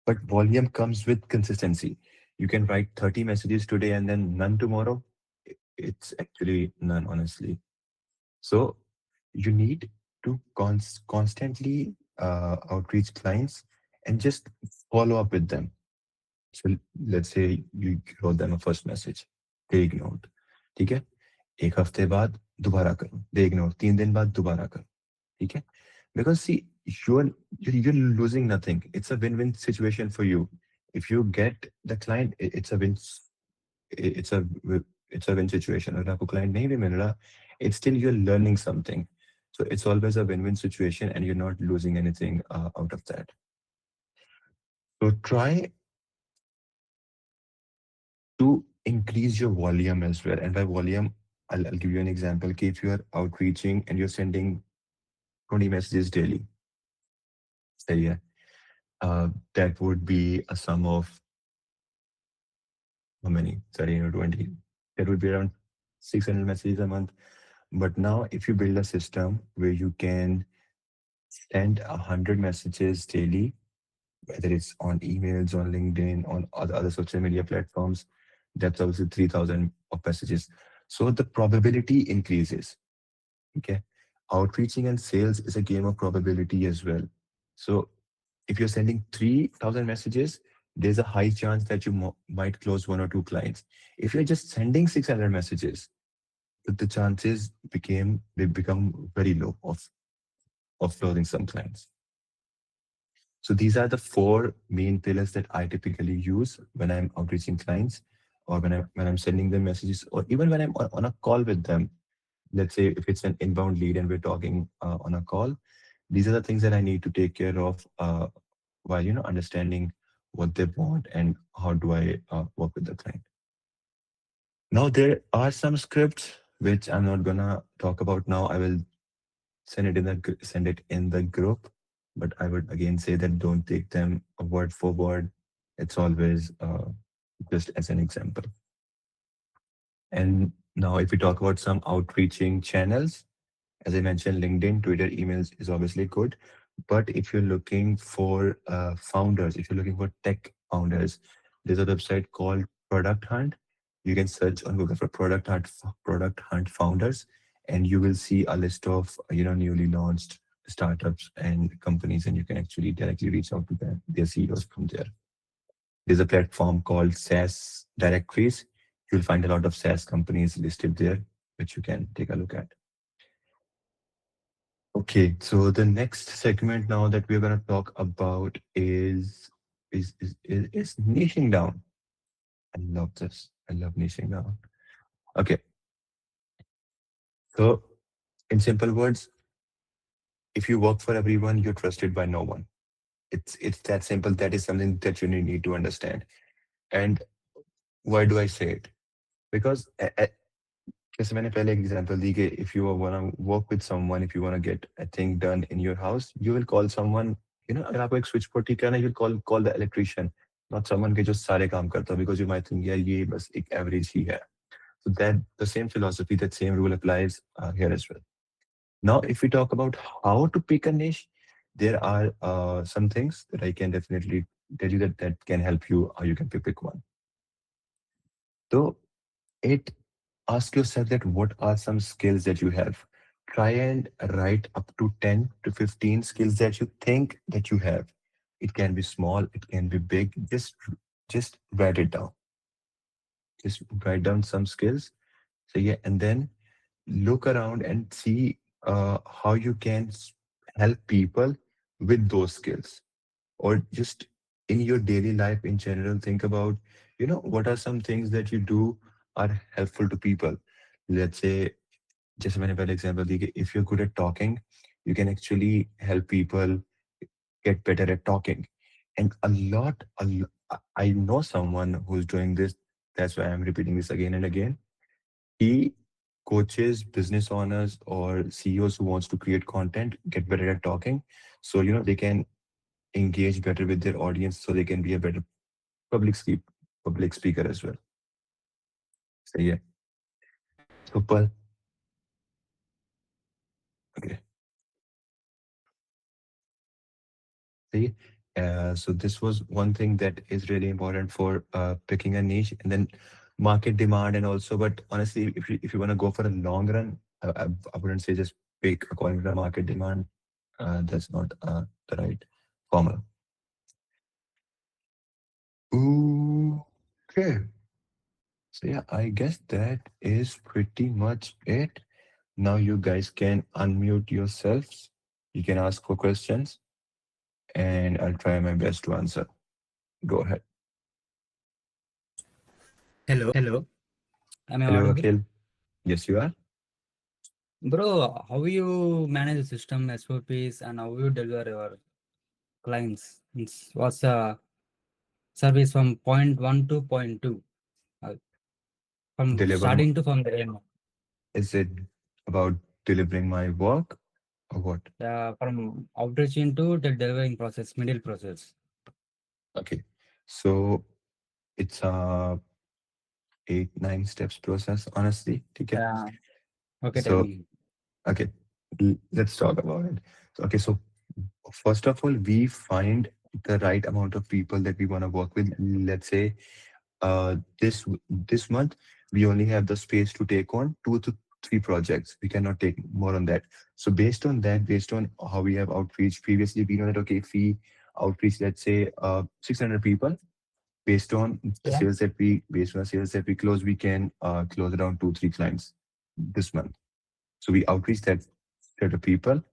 But volume comes with consistency. You can write 30 messages today and then none tomorrow. It's actually none, honestly. So you need to constantly outreach clients and just follow up with them. So let's say you wrote them a first message, they ignored. ठीक है? एक हफ्ते बाद दोबारा करो, they ignored. 3 दिन बाद दोबारा करो. ठीक है? Because see, you're you're losing nothing. It's a win-win situation for you. If you get the client, it's a win. It's a it's a win situation. अगर आपको client नहीं भी मिल रहा, it's still you're learning something. So it's always a win-win situation, and you're not losing anything out of that. So try to increase your volume as well. And by volume, I'll give you an example. Okay, if you are outreaching and you're sending 20 messages daily, say yeah, that would be a sum of how many? 30 or 20. That would be around 600 messages a month. But now, if you build a system where you can send 100 messages daily, whether it's on emails, on LinkedIn, on other social media platforms, that's obviously 3,000 of messages. So the probability increases. Okay. Outreaching and sales is a game of probability as well. So if you're sending 3,000 messages, there's a high chance that you might close one or two clients. If you're just sending 600 messages, the chances they become very low of closing some clients. So these are the four main pillars that I typically use when I'm outreaching clients, or when I'm sending them messages, or even when I'm on a call with them. Let's say if it's an inbound lead and we're talking on a call, these are the things that I need to take care of while understanding what they want and how do I work with the client. Now there are some scripts which I'm not gonna talk about now. I will send it in the group, but I would again say that don't take them word for word. It's always just as an example. And now if we talk about some outreaching channels, as I mentioned, LinkedIn, Twitter, emails is obviously good. But if you're looking for founders, if you're looking for tech founders, there's a website called Product Hunt. You can search on Google for Product Hunt founders, and you will see a list of newly launched startups and companies, and you can actually directly reach out to them, their CEOs from there. There's a platform called SaaS Directories. You'll find a lot of SaaS companies listed there, which you can take a look at. Okay, so the next segment now that we're going to talk about is niching down. I love this. I love niching down. Okay, so in simple words, if you work for everyone, you're trusted by no one. It's that simple. That is something that you need to understand. And why do I say it? Because जैसे मैंने पहले example दी कि if you wanna work with someone, if you wanna get a thing done in your house, you will call someone, अगर आपको एक switch board ठीक करना है, you'll call the electrician, not someone के जो सारे काम करता हो, because you might think यार ये बस एक average ही है. So that the same philosophy, that same rule applies here as well. Now, if we talk about how to pick a niche, there are some things that I can definitely tell you that can help you how you can pick one. So it ask yourself that what are some skills that you have. Try and write up to 10 to 15 skills that you think that you have. It can be small, it can be big. Just write it down. Just write down some skills. So yeah, and then look around and see how you can help people with those skills, or just in your daily life in general. Think about what are some things that you do are helpful to people. Let's say, जैसे मैंने पहले example दी कि if you're good at talking, you can actually help people get better at talking. And I know someone who's doing this. That's why I'm repeating this again and again. He coaches business owners or CEOs who wants to create content, get better at talking, so they can engage better with their audience, so they can be a better public speak public speaker as well. So yeah, super. Okay. See, so this was one thing that is really important for picking a niche, and then market demand, and also. But honestly, if you want to go for a long run, I wouldn't say just pick according to the market demand. That's not the right formula. Ooh, okay. So yeah, I guess that is pretty much it. Now you guys can unmute yourselves. You can ask for questions, and I'll try my best to answer. Go ahead. Hello, am I Hello, audible? Akhil. Yes, you are. Bro, how you manage the system SOPs and how you deliver your clients? What's the service from point one to point two? Uh, from Deliver. starting to from the end. Is it about delivering my work or what? From outreaching to the delivering process, middle process. Okay. So it's a 8, 9 steps process, honestly. Okay. Yeah. Okay, tell So me. okay, let's talk about it. So, okay, so first of all, we find the right amount of people that we want to work with. Let's say this month we only have the space to take on 2 to 3 projects. We cannot take more on that. So based on that, based on how we have outreach previously, we know that okay, if we outreach, let's say 600 people, Yeah. based on the sales that we close, we can close around 2, 3 clients this month. So we outreach that set of people.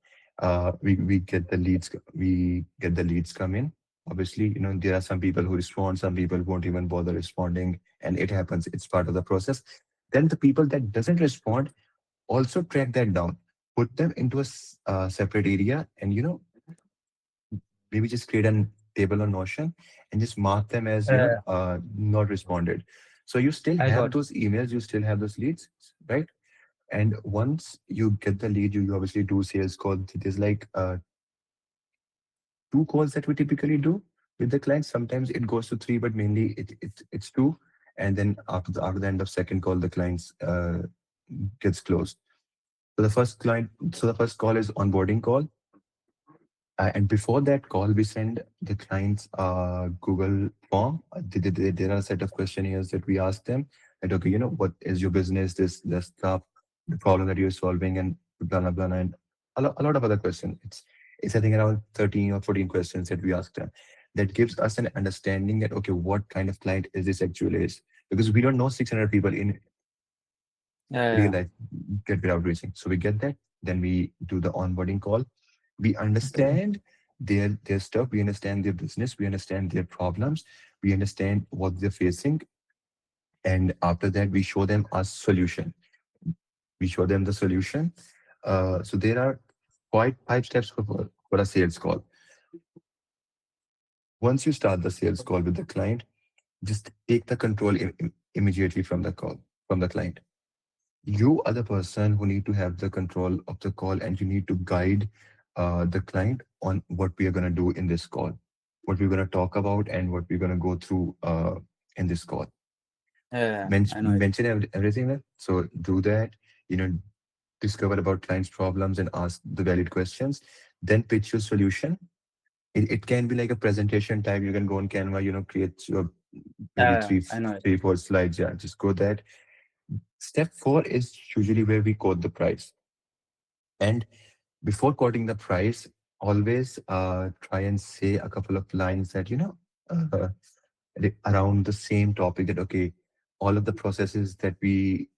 We get the leads. We get the leads come in. Obviously, there are some people who respond, some people won't even bother responding, and it happens. It's part of the process. Then the people that doesn't respond, also track that down, put them into a separate area, and maybe just create a table or Notion and just mark them as Uh, not responded. So you still I have got. those emails, you still have those leads, right? And once you get the lead, you obviously do sales call. There's like 2 calls that we typically do with the clients. Sometimes it goes to 3, but mainly it's 2. And then after the end of second call, the clients gets closed. So the first call is onboarding call. And before that call, we send the clients a Google form. There are a set of questionnaires that we ask them that, okay, what is your business, this stuff, the problem that you're solving, and blah, blah, blah, and a lot of other questions. It's I think around 13 or 14 questions that we ask them. That gives us an understanding that, okay, what kind of client is this actually is? Because we don't know 600 people in real Yeah. life get without reaching. So we get that. Then we do the onboarding call. We Okay. understand their stuff. We understand their business. We understand their problems. We understand what they're facing. And after that, we show them a solution. We show them the solution. So there are quite 5 steps for a sales call. Once you start the sales call with the client, just take the control immediately from the client. You are the person who need to have the control of the call, and you need to guide the client on what we are going to do in this call, what we're going to talk about, and what we're going to go through in this call. Yeah, I know it. Mention everything there. So do that, you know, discover about client's problems and ask the valid questions. Then pitch your solution. It can be like a presentation type. You can go on Canva, create your maybe Yeah, I know it. 3, 4 slides. Yeah, just go that. Step 4 is usually where we quote the price. And before quoting the price, always try and say a couple of lines that, uh, around the same topic that, okay, all of the processes that we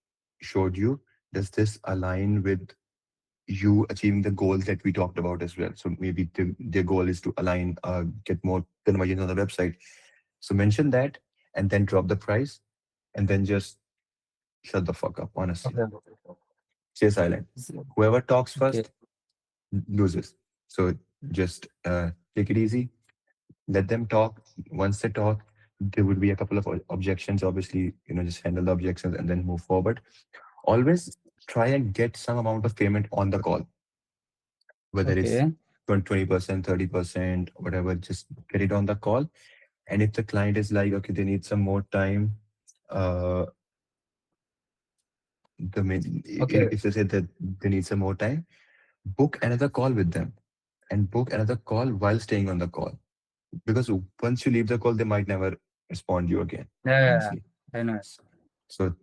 showed you, does this align with you achieving the goals that we talked about as well? So maybe their goal is to align, get more conversions on the website. So mention that and then drop the price and then just shut the fuck up, honestly. Okay. Stay silent. Whoever talks Okay. first loses. So just take it easy, let them talk. Once they talk, there would be a couple of objections. Obviously, just handle the objections and then move forward. Always try and get some amount of payment on the call, whether it's Okay. 20%, 30%, whatever, just get it on the call. And if the client is like, okay, they need some more time, uh, Okay. if they say that they need some more time, book another call with them. and book another call while staying on the call. Because once you leave the call, they might never respond you again, Yeah, yeah, yeah. honestly. I know. So,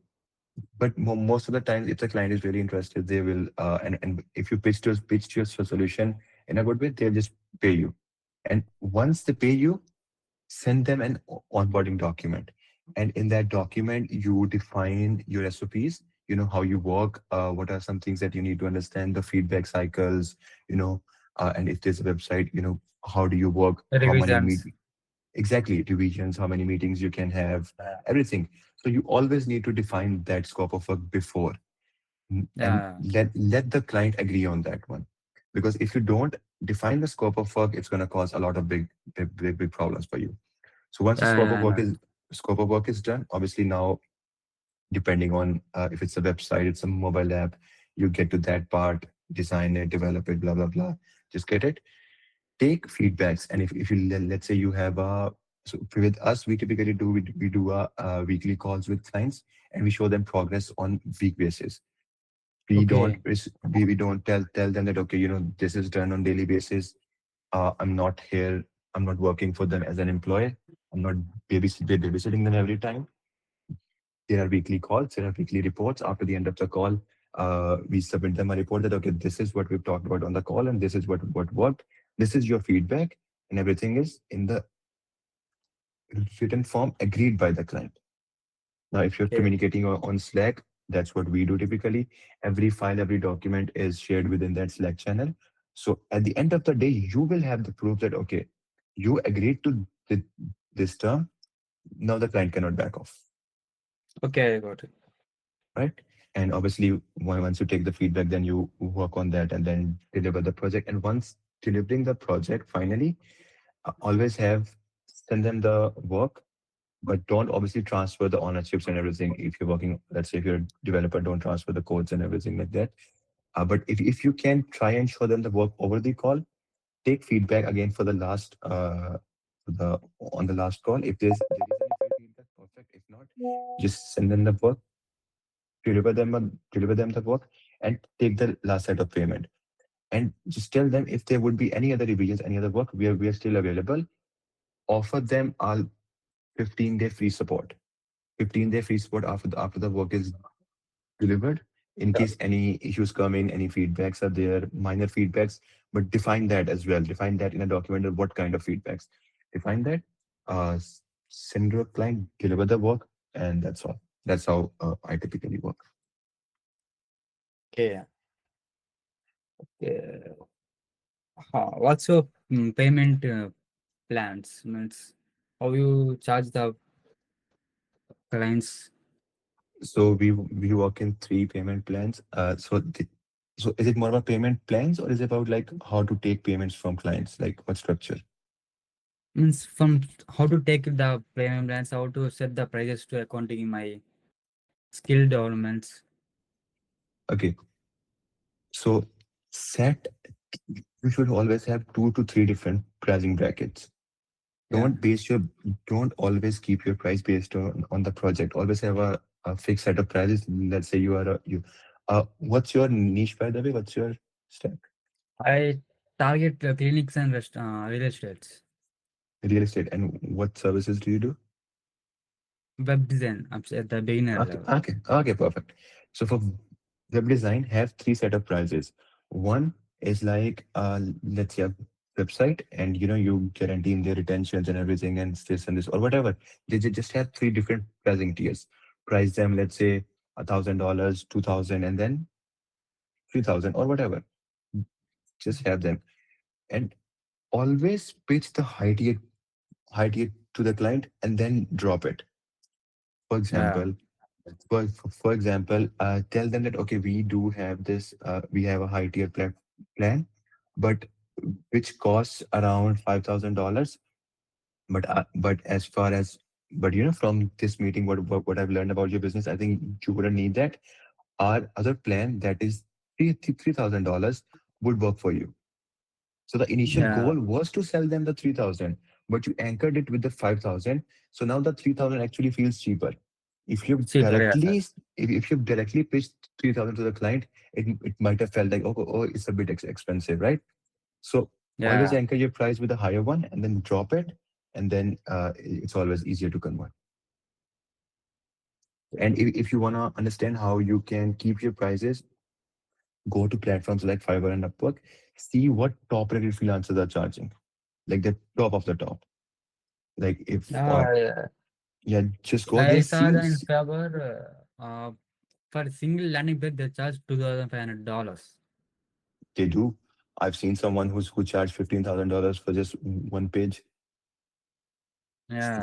but most of the times, if the client is really interested, they will, and if you pitch to your solution in a good way, they'll just pay you. And once they pay you, send them an onboarding document. And in that document, you define your SOPs, how you work, what are some things that you need to understand, the feedback cycles, you know, and if there's a website, how do you work, how many Revisions. exactly divisions, how many meetings you can have, everything. So you always need to define that scope of work before, and Yeah, let the client agree on that one. Because if you don't define the scope of work, it's going to cause a lot of big problems for you. So once the yeah, scope of yeah, I work know. is scope of work is done, obviously now, depending on if it's a website, it's a mobile app, you get to that part, design it, develop it, blah blah blah. Just get it. Take feedbacks, and if you let's say you have a so with us, we typically do a weekly calls with clients, and we show them progress on week basis. We don't Okay, we don't tell them that, okay, this is done on daily basis. I'm not here. I'm not working for them as an employee. I'm not babysitting them every time. There are weekly calls, there are weekly reports. After the end of the call, we submit them a report that, okay, this is what we've talked about on the call, and this is what worked. This is your feedback, and everything is in the written form agreed by the client. Now, if you're okay, communicating on Slack, that's what we do typically. Every file, every document is shared within that Slack channel. So at the end of the day, you will have the proof that, okay, you agreed to this term. Now the client cannot back off, okay, I got it. right? And obviously, once you take the feedback, then you work on that and then deliver the project. And once delivering the project, finally, always send them the work, but don't obviously transfer the ownerships and everything. If you're working, let's say if you're a developer, don't transfer the codes and everything like that. But if you can try and show them the work over the call, take feedback again for the last the on the last call. If there is any feedback, perfect. If not, just send them the work, deliver them the work, and take the last set of payment. And just tell them if there would be any other revisions, any other work, we are still available. Offer them our 15-day free support. 15-day free support after the work is delivered. In case any issues come in, any feedbacks are there, minor feedbacks, but define that as well. Define that in a document of what kind of feedbacks. Define that, send to a client, deliver the work, and that's all. That's how I typically work. Okay. What's your payment plans? Means how you charge the clients? So we work in three payment plans. So is it more about payment plans, or is it about like how to take payments from clients? Like what structure? Means from how to take the payment plans, how to set the prices to accounting in my skill developments. Okay. So set you should always have 2 to 3 different pricing brackets. Yeah, Don't always keep your price based on the project. Always have a fixed set of prices. Let's say what's your niche, by the way? What's your stack? I target clinics and real estates, Real estate. And what services do you do? web design at the beginner Okay, level. okay, perfect. So for web design, have three set of prices. One is like let's say a website, and you guarantee in their retentions and everything and this and this or whatever. They just have three different pricing tiers. Price them, let's say $1,000, 2,000, and then 3,000 or whatever. Just have them, and always pitch the high tier to the client and then drop it. For Yeah, example, tell them that, okay, we do have this, we have a high tier plan, but which costs around $5,000. But as far as, but from this meeting, what I've learned about your business, I think you wouldn't need that. Our other plan that is $3,000 would work for you. So the initial yeah, goal was to sell them the 3,000, but you anchored it with the 5,000. So now the 3,000 actually feels cheaper. If you cheaper. Yeah, directly if you directly pitched 3,000 to the client, it might have felt like, oh, it's a bit expensive, right? So Always Yeah. anchor your price with a higher one and then drop it, and then it's always easier to convert. And if you want to understand how you can keep your prices, go to platforms like Fiverr and Upwork, see what top rated freelancers are charging, like the top of the top. Like if Yeah. yeah, just go I there, saw see, that in Faber, for a single landing page, they charge $2,500. they do. I've seen someone who charged $15,000 for just one page. Yeah,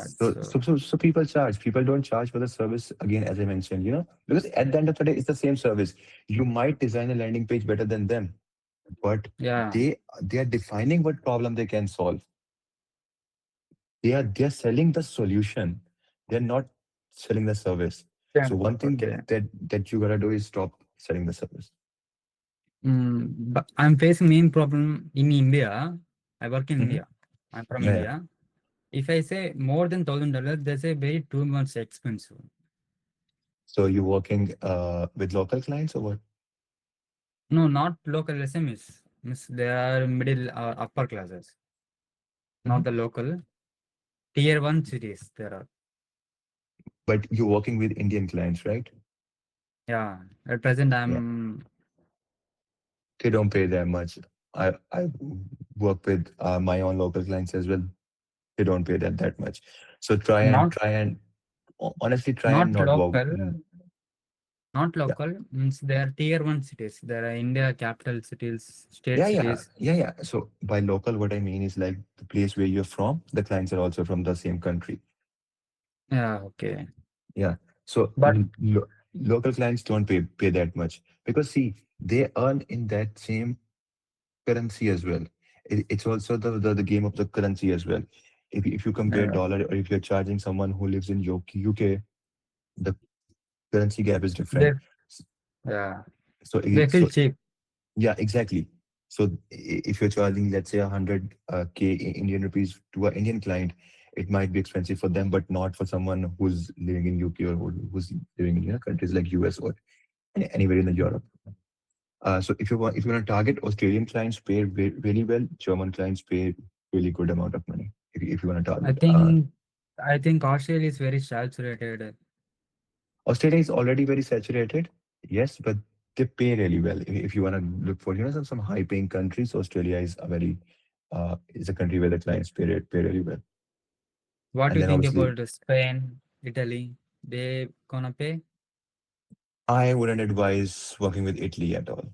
So people charge. People don't charge for the service again, as I mentioned, because at the end of the day, it's the same service. You might design a landing page better than them, but yeah, they are defining what problem they can solve. They are selling the solution. They're not selling the service. yeah. So one thing Okay. that you gotta do is stop selling the service. But I'm facing main problem in India. I work in Hmm. India. I'm from Yeah, yeah. India. If I say more than $1,000, they say very too much expensive. So you're working with local clients or what? No, not local SMEs. Means they are middle or upper classes, Mhm. not the local. Tier one cities there are. But you're working with Indian clients, right? Yeah. At present, Yeah. I'm. They don't pay that much. I work with my own local clients as well. They don't pay that much. So Not try and honestly try and not not work. local. Not Yeah, local means they are tier one cities. There are India capital cities, state yeah, yeah, cities. yeah, yeah. So by local, what I mean is like the place where you're from. The clients are also from the same country. Yeah, okay. Yeah. So But local clients don't pay that much because see they earn in that same currency as well. It's also the game of the currency as well. If you compare uh, dollar or if you're charging someone who lives in UK, the currency gap is they different. S- yeah So they feel so cheap. yeah, exactly. So if you're charging let's say 100 k Indian rupees to an Indian client, it might be expensive for them, but not for someone who's living in UK or who's living in countries like US or anywhere in the Europe. So if you want to target Australian clients, pay really well. German clients pay really good amount of money. If you want to I target, think I think Australia is very saturated. Australia is already very saturated. Yes, but they pay really well. If you want to look for some high paying countries, Australia is a very is a country where the clients pay really well. What And do you then think obviously, about Spain, Italy? They gonna pay? I wouldn't advise working with Italy at all.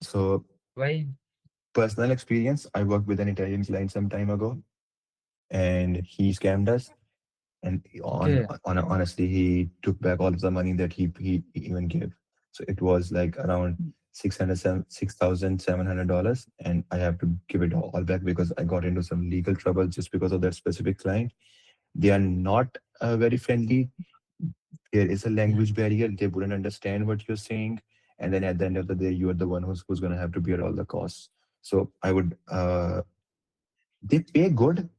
So Why? personal experience, I worked with an Italian client some time ago, and he scammed us. And Okay, honestly, he took back all of the money that he even gave. So it was like around 6,700 dollars, and I have to give it all back because I got into some legal trouble just because of that specific client. They are not very friendly. There is a language barrier. They wouldn't understand what you're saying, and then at the end of the day, you are the one who's going to have to bear all the costs. So I would. They pay good.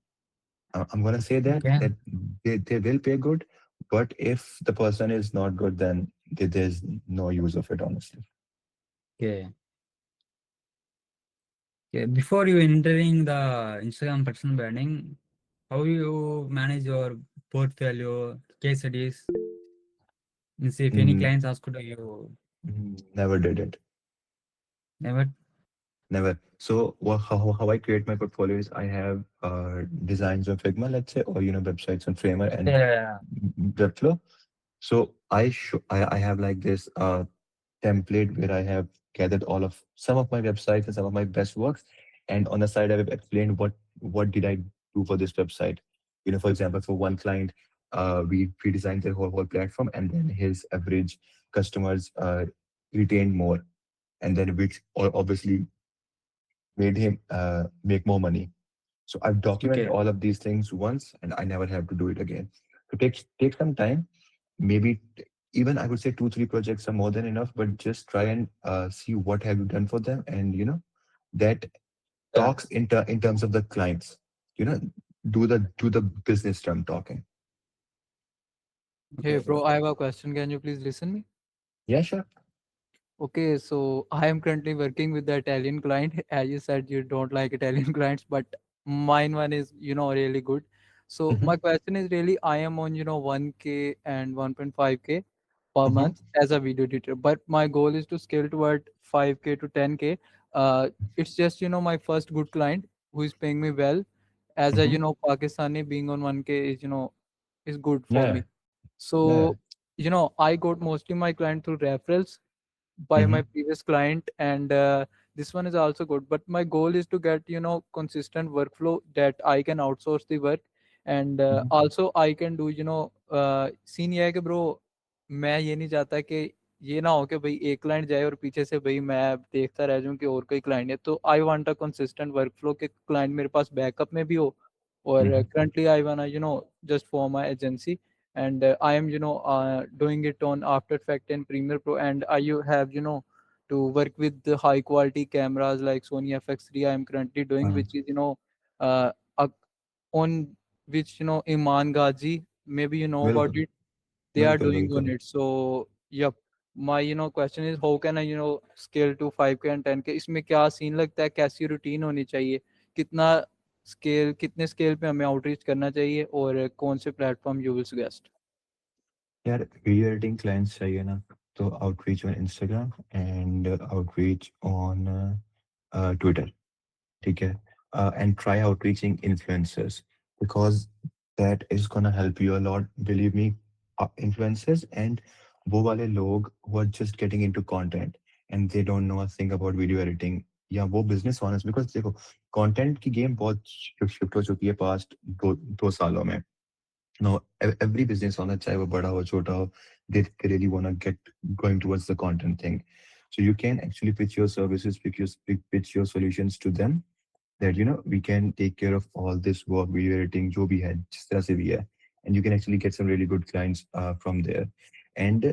I'm gonna say okay, that they will pay good, but if the person is not good, then there's no use of it, honestly. okay. Okay. Before you entering the Instagram personal branding, how you manage your portfolio, case studies? Means if any Mm, clients ask you, Never did it. never. Never. So how I create my portfolio is I have designs on Figma, let's say, or websites on Framer and Yeah, Webflow. So I have like this template where I have gathered all of some of my websites and some of my best works. And on the side, I have explained what did I do for this website. For example, for one client, we designed their whole platform, and then his average customers retained more, and then which obviously made him make more money. So I've documented okay, all of these things once, and I never have to do it again. So take some time, maybe even I would say 2 3 projects are more than enough, but just try and see what have you done for them, and that yeah, talks in terms of the clients. You know, do the business term talking. Hey okay. bro, I have a question. Can you please listen me? Yeah, sure. Okay, so I am currently working with the Italian client. As you said, you don't like Italian clients, but mine one is, really good. So Mm-hmm. my question is really, I am on, 1K and 1.5K per Mm-hmm. month as a video editor, but my goal is to scale toward 5K to 10K. It's just, my first good client who is paying me well. As a, Mm-hmm. Pakistani, being on 1K is, is good for Yeah. me. Yeah. So, I got mostly my client through referrals by Mm-hmm. my previous client, and this one is also good, but my goal is to get consistent workflow that I can outsource the work, and Mm-hmm. also I can do scene ये है कि bro मैं ये नहीं चाहता कि ये ना हो कि भाई एक क्लाइंट जाए और पीछे से भाई मैं देखता रह जाऊं कि और कोई क्लाइंट है, तो I want a consistent workflow कि क्लाइंट मेरे पास बैकअप में भी हो, और Mm-hmm. currently I wanna just for my agency, and I am doing it on After Effects and Premiere Pro, and I you have to work with the high quality cameras like Sony FX3 I am currently doing, Uh, which is uh, uh, on which Iman Ghazi, maybe you know about बिल्कुल it, they are बिल्कुल doing on बिल्कुल it. So yep, my question is how can I scale to 5K and 10K? इसमें क्या scene लगता है, कैसी routine होनी चाहिए, कितना स्केल, कितने स्केल पे हमें आउटरीच करना चाहिए, और कौन से प्लेटफॉर्म यू विल सजेस्ट? यार वीडियो एडिटिंग क्लाइंट्स चाहिए ना तो outreach on Instagram and outreach on Twitter ठीक है and try outreaching influencers because that is gonna help you a lot, believe me. Influencers and वो वाले लोग who are just getting into content and they don't know a thing about video editing या वो business owners, because देखो content की game बहुत shift हो चुकी है past दो सालों में. Now every business owner चाहे वो बड़ा हो छोटा हो, they really wanna get going towards the content thing. So you can actually pitch your services, pitch your solutions to them that we can take care of all this work video editing जो भी है जिस तरह से भी है, and you can actually get some really good clients from there and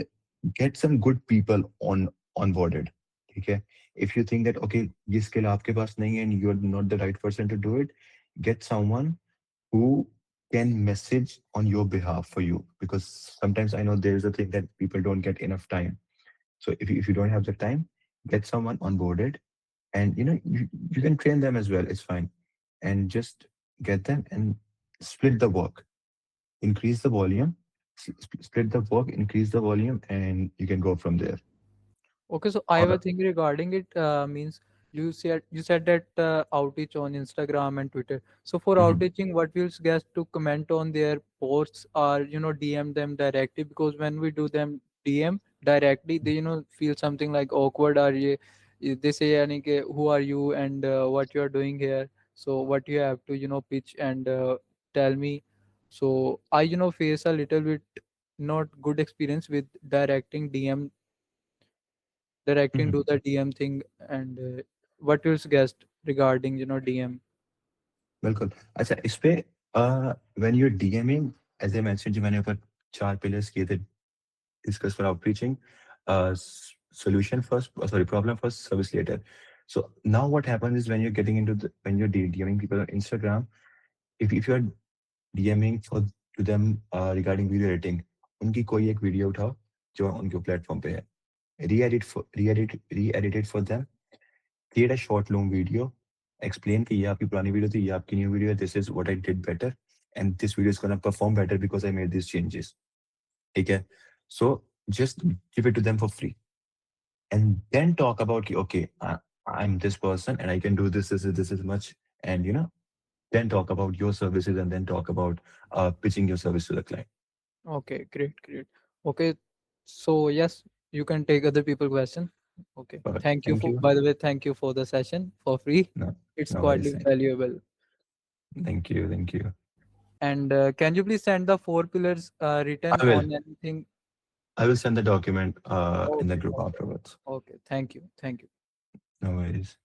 get some good people onboarded. ठीक है, if you think that okay ये skill आपके पास नहीं है and you're not the right person to do it, get someone who can message on your behalf for you, because sometimes I know there's a thing that people don't get enough time. So if you don't have the time, get someone onboarded, and you can train them as well, it's fine, and just get them and split the work, increase the volume, split the work, increase the volume, and you can go from there. Okay, so I have a Or thing regarding it. Means you said that outreach on Instagram and Twitter. So for Mhm, outreaching, what we'll suggest to comment on their posts or DM them directly, because when we do them DM directly, they feel something like awkward, or they say yani ke, who are you and what you are doing here. So what you have to pitch and tell me. So I face a little bit not good experience with directing DM, directing mhm. to the DM thing, and what you suggest regarding DM? बिल्कुल अच्छा इस पे when you're DMing, as I mentioned जो मैंने ऊपर चार pillars किए थे discuss for outreaching, solution first, sorry, problem first, service later. So now what happens is when you're getting into when you're DMing people on Instagram, if you're DMing for to them regarding video editing, उनकी कोई एक video उठाओ जो उनके platform पे है, re-edit it for them, create a short long video, explain कि ये आपकी पुरानी वीडियो थी, ये आपकी न्यू वीडियो है, this is what I did better, and this video is gonna perform better because I made these changes. ठीक है, so just give it to them for free and then talk about okay, I'm this person and I can do this is much, and then talk about your services and then talk about pitching your service to the client. Okay, great, great. Okay, so yes, you can take other people question. Okay, But thank you thank for, you. by the way, thank you for the session for free. No, It's no quite worries. valuable. Thank you. Thank you. And can you please send the four pillars written I will. on anything? I will send the document in the Okay, group okay, afterwards. okay. Thank you, thank you. No worries.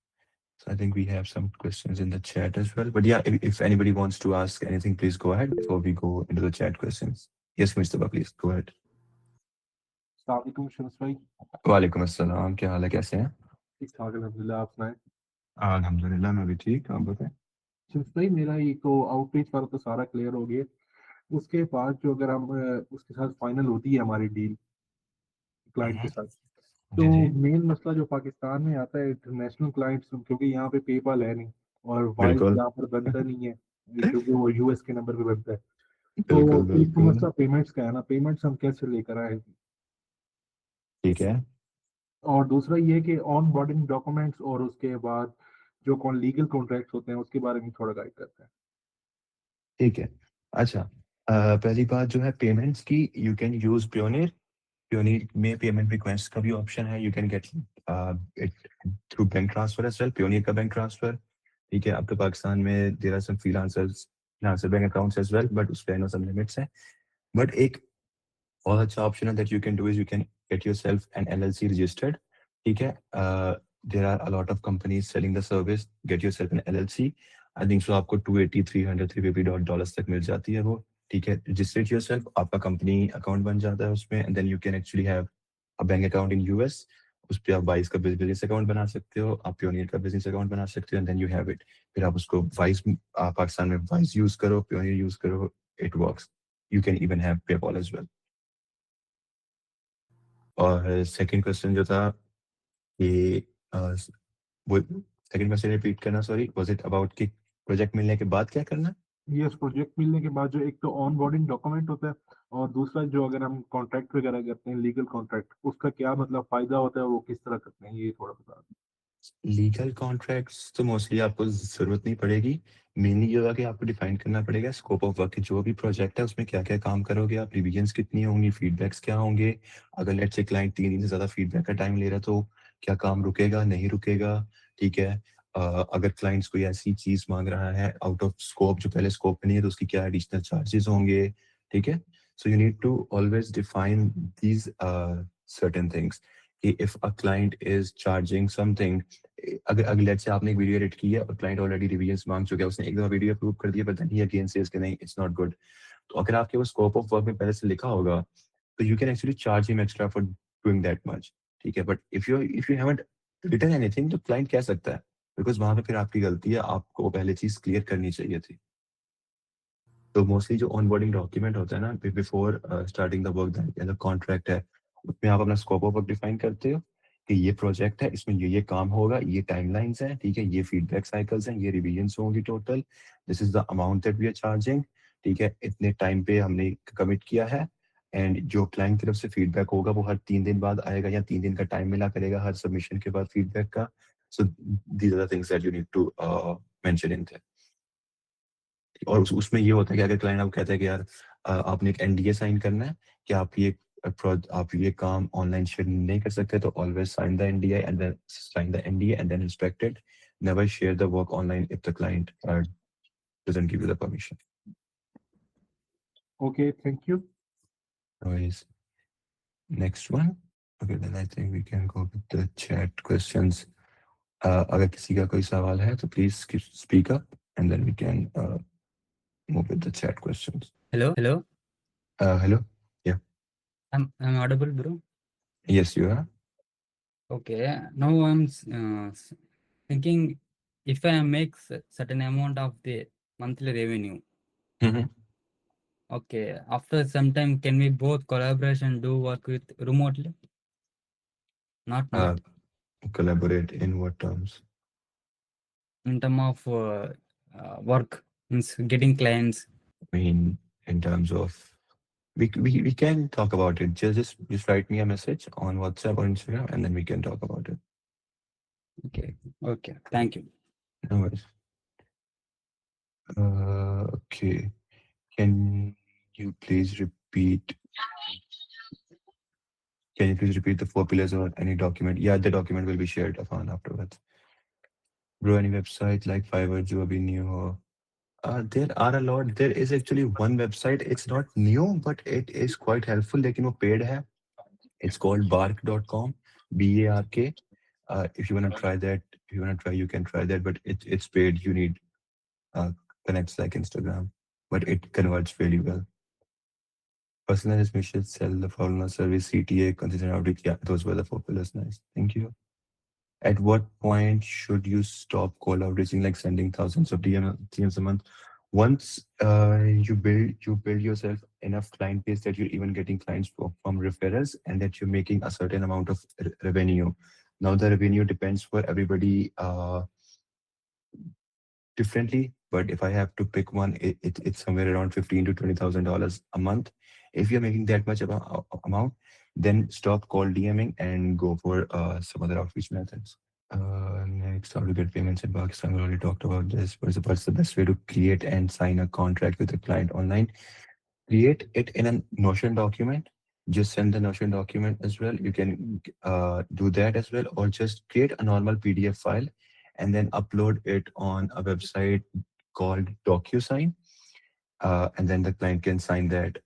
So I think we have some questions in the chat as well. But yeah, if anybody wants to ask anything, please go ahead before we go into the chat questions. Yes, Mr. Please go ahead. अस्सलाम शम्स भाई। वालेकुम अस्सलाम, क्या हाल है, कैसे हैं? ठीक ठाक अल्हम्दुलिल्लाह, आप सुनाएं। अल्हम्दुलिल्लाह मैं भी ठीक, आप बताएं। शम्स भाई मेरा ये तो आउटरीच वाला तो सारा क्लियर हो गया। उसके बाद जो अगर हम उसके साथ फाइनल होती है हमारी डील क्लाइंट के हम्म, साथ, तो जी जी मेन मसला जो पाकिस्तान में आता है इंटरनेशनल क्लाइंट्स, क्योंकि यहाँ पे पेपाल है नहीं और वाइज बिल्कुल यहाँ पर बनता नहीं है, क्योंकि वो यूएस के नंबर पे बनता है। तो बिल्कुल एक तो बिल्कुल। मसला पेमेंट्स का है ना, पेमेंट्स हम कैसे लेकर आए। ठीक है और दूसरा ये है कि ऑन बोर्डिंग डॉक्यूमेंट्स और उसके बाद जो कौन लीगल कॉन्ट्रैक्ट्स होते हैं उसके बारे में थोड़ा गाइड करते हैं। ठीक है। अच्छा, पहली बात जो है पेमेंट्स की, you can use Payoneer. Payoneer में पेमेंट रिक्वेस्ट का भी ऑप्शन है, you can get it through bank transfer as well, Payoneer का बैंक ट्रांसफर। ठीक है, अब तो पाकिस्तान में there are some freelancers freelancer bank accounts as well, but उस पे नो सम लिमिट्स है। बट एक बहुत अच्छा ऑप्शन है that you can do is you can get yourself an LLC registered. ठीक है, there are a lot of companies selling the service, get yourself an LLC. I think so आपको 280 300 $350 तक मिल जाती है वो। ठीक है, रजिस्ट्रेट योरसेल्फ, आपका कंपनी अकाउंट बन जाता है उसमें, and then you can actually have a bank account in US. उस पे आप वाइस का बिजनेस अकाउंट बना सकते हो, आप प्योनियर का बिजनेस अकाउंट बना सकते हो, and then you have it. फिर आप उसको वाइस पाकिस्तान में वाइस यूज करो, प्योनियर यूज करो, it works. You can even have PayPal as well. और सेकंड क्वेश्चन जो था कि वो सेकंड क्वेश्चन रिपीट करना, सॉरी, वाज इट अबाउट कि प्रोजेक्ट मिलने के बाद क्या करना। ये प्रोजेक्ट मिलने के बाद जो एक तो ऑन बोर्डिंग डॉक्यूमेंट होता है, और दूसरा जो अगर हम कॉन्ट्रैक्ट वगैरह करते हैं लीगल कॉन्ट्रैक्ट, उसका क्या मतलब फायदा होता है, वो किस तरह करते हैं, ये थोड़ा बता दें। लीगल कॉन्ट्रैक्ट्स तो मोस्टली आपको जरूरत नहीं पड़ेगी। मेनली ये होगा कि आपको डिफाइन करना पड़ेगा स्कोप ऑफ वर्क, जो भी प्रोजेक्ट है उसमें क्या क्या काम करोगे आप, रिविजन्स कितनी होंगी, फीडबैक्स क्या होंगे। अगर लेट्स से क्लाइंट 3 दिन से ज्यादा फीडबैक का टाइम ले रहा है तो क्या काम रुकेगा नहीं रुकेगा। ठीक है, अगर क्लाइंट्स कोई ऐसी चीज मांग रहा है आउट ऑफ स्कोप जो पहले स्कोप में नहीं है तो उसकी क्या एडिशनल चार्जेस होंगे। ठीक है, so you need to always define these certain things कि if a client is charging something, अगर अगर लेट्स से आपने एक वीडियो एडिट की है और क्लाइंट ऑलरेडी रिवीजन मांग चुका है, उसने एक दफा वीडियो अप्रूव कर दिया, but then he again says कि नहीं इट्स नॉट गुड। तो अगर आपके वो स्कोप ऑफ वर्क में पहले से लिखा होगा तो you can actually charge him extra for doing that much. ठीक है, but if you haven't written anything तो क्लाइंट कह सकता है, बिकॉज वहां पे फिर आपकी गलती है, आपको पहले चीज क्लियर करनी चाहिए थी। तो मोस्टली जो ऑनबोर्डिंग डॉक्यूमेंट होता है ना before starting the work, the contract है, उसमें आप अपना स्कोप ऑफ वर्क डिफाइन करते हो कि ये प्रोजेक्ट है, इसमें ये काम होगा, ये टाइमलाइंस हैं, ठीक है, ये फीडबैक साइकिल्स हैं, ये रिवीजन्स होंगी total, this is the amount that we are charging. ठीक है, इतने टाइम पे हमने कमिट किया है, एंड जो क्लाइंट की तरफ से फीडबैक होगा वो हर 3 दिन बाद आएगा, या 3 दिन का टाइम मिला करेगा हर सबमिशन के बाद फीडबैक का। So these are the things that you need to mention in. और उसमें ये होता है कि अगर क्लाइंट आपको कहता है कि यार आपने एक एनडीए साइन करना है कि आप ये काम ऑनलाइन शेयर नहीं कर सकते, तो always sign the NDA and then sign the NDA and then respect it. Never share the work online if the client doesn't give you the permission. Okay, thank you. Anyways, next one. Okay, then I think we can go with the chat questions. अगर किसी का कोई सवाल है तो please speak up and then we can move with the chat questions. Hello. Hello. Yeah. I'm audible, bro. Yes, you are. Okay. Now I'm thinking if I make certain amount of the monthly revenue. Mhm. Okay. After some time, can we both collaboration do work with remotely? Not Uh, Collaborate in what terms? in term of work, means getting clients. I mean, in terms of we can talk about it. Just write me a message on WhatsApp or Instagram, and then we can talk about it. Okay. Okay. Thank you. No worries. Okay. Can you please repeat? Can you please repeat the 4 pillars or any document? Yeah, the document will be shared upon afterwards. Bro, any website like Fiverr, जो अभी new हो? There are a lot. There is actually one website. It's not new, but it is quite helpful. लेकिन वो paid है. It's called bark.com, BARK. If you want to try that, if you want to try, you can try that, but it's paid. You need uh, connects like Instagram, but it converts really well. Personalized mission, sell the formula service, CTA, consistent outreach. Yeah, those were the 4 pillars. Nice. Thank you. At what point should you stop cold outreaching, like sending thousands of DMs a month? Once you build yourself enough client base that you're even getting clients from referrals, and that you're making a certain amount of revenue. Now the revenue depends for everybody differently, but if I have to pick one, it's somewhere around 15 to 20,000 dollars a month. If you're making that much amount, then stop cold DMing and go for some other outreach methods. Next, how to get payments in Pakistan. We already talked about this. What's the best way to create and sign a contract with a client online? Create it in a Notion document. Just send the Notion document as well. You can do that as well, or just create a normal PDF file and then upload it on a website called DocuSign. And then the client can it,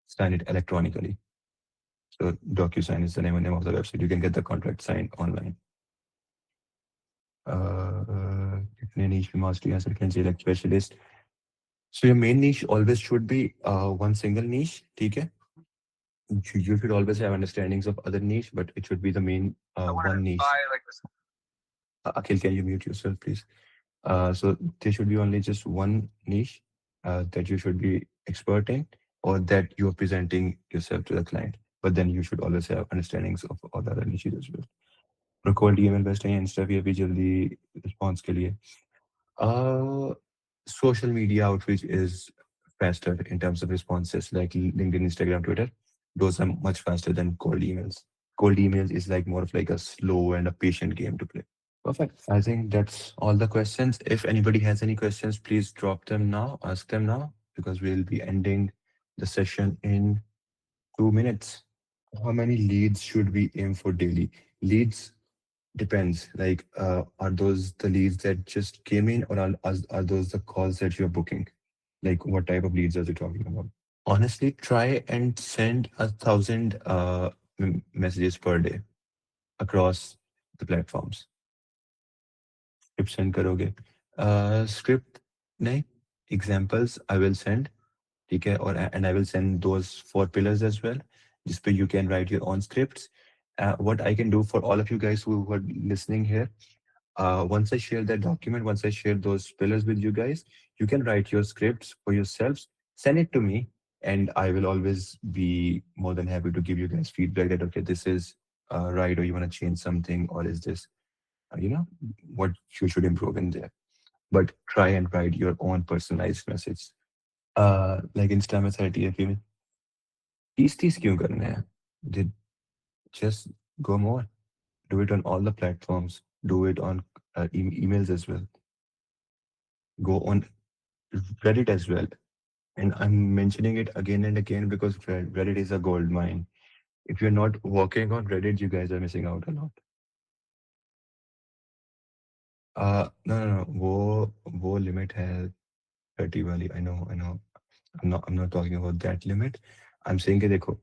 sign it electronically. So DocuSign is the name of the website. You can get the contract signed online. कितने niche पे mastery हासिल करनी चाहिए like specialist. So your main niche always should be one single niche. ठीक है? You should always have understandings of other niche, but it should be the main one niche. Akhil, can you mute yourself, please? So there should be only just one niche that you should be expert in, or that you're presenting yourself to the client. But then you should always have understandings of all the other niches as well. और cold email best है Insta पे अभी जल्दी response के लिए. Social media outreach is faster in terms of responses, like LinkedIn, Instagram, Twitter. Those are much faster than cold emails. Cold emails is like more of like a slow and a patient game to play. Perfect. I think that's all the questions. If anybody has any questions, please drop them now, ask them now, because we'll be ending the session in 2 minutes. How many leads should we aim for daily? Leads depends. Like, are those the leads that just came in, or are those the calls that you're booking? Like, what type of leads are you talking about? Honestly, try and send 1,000 messages per day across the platforms. Script send करोगे. Script नहीं, examples I will send. ठीक है, और and I will send those 4 pillars as well, जिस पे you can write your own scripts. What I can do for all of you guys who are listening here, once I share that document, once I share those pillars with you guys, you can write your scripts for yourselves, send it to me, and I will always be more than happy to give you guys feedback that, okay, this is right, or you want to change something, or is this, you know, what you should improve in there. But try and write your own personalized message. Like Insta में 30 FP में 30 क्यों करने हैं? Did just go more. Do it on all the platforms. Do it on emails as well. Go on Reddit as well. And I'm mentioning it again and again because Reddit is a gold mine. If you're not working on Reddit, you guys are missing out a lot. No, no, no. वो limit है 30 वाली. I know, I know. I'm not talking about that limit. I'm saying कि देखो,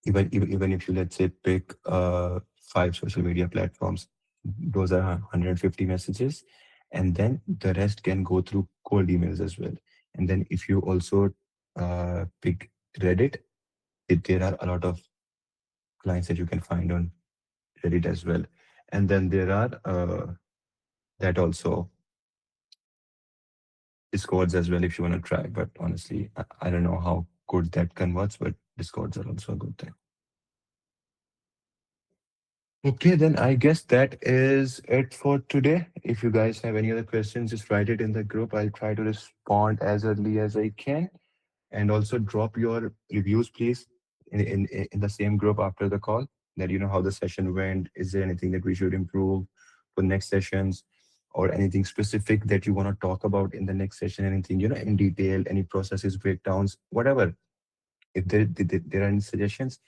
even if you, let's say, pick 5 social media platforms, those are 150 messages, and then the rest can go through cold emails as well. And then if you also pick Reddit, there are a lot of clients that you can find on Reddit as well. And then there are that also Discords as well if you want to try. But honestly, I don't know how good that converts, but Discords are also a good thing. Okay, then I guess that is it for today. If you guys have any other questions, just write it in the group. I'll try to respond as early as I can. And also drop your reviews, please, in the same group after the call, that you know how the session went. Is there anything that we should improve for next sessions, or anything specific that you want to talk about in the next session? Anything, you know, in detail, any processes, breakdowns, whatever. If there are any suggestions,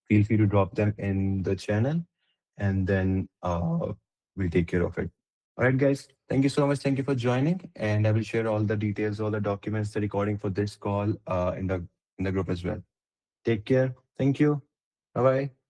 feel free to drop them in the channel, and then we'll take care of it. All right, guys. Thank you so much. Thank you for joining, and I will share all the details, all the documents, the recording for this call in the group as well. Take care. Thank you. Bye bye.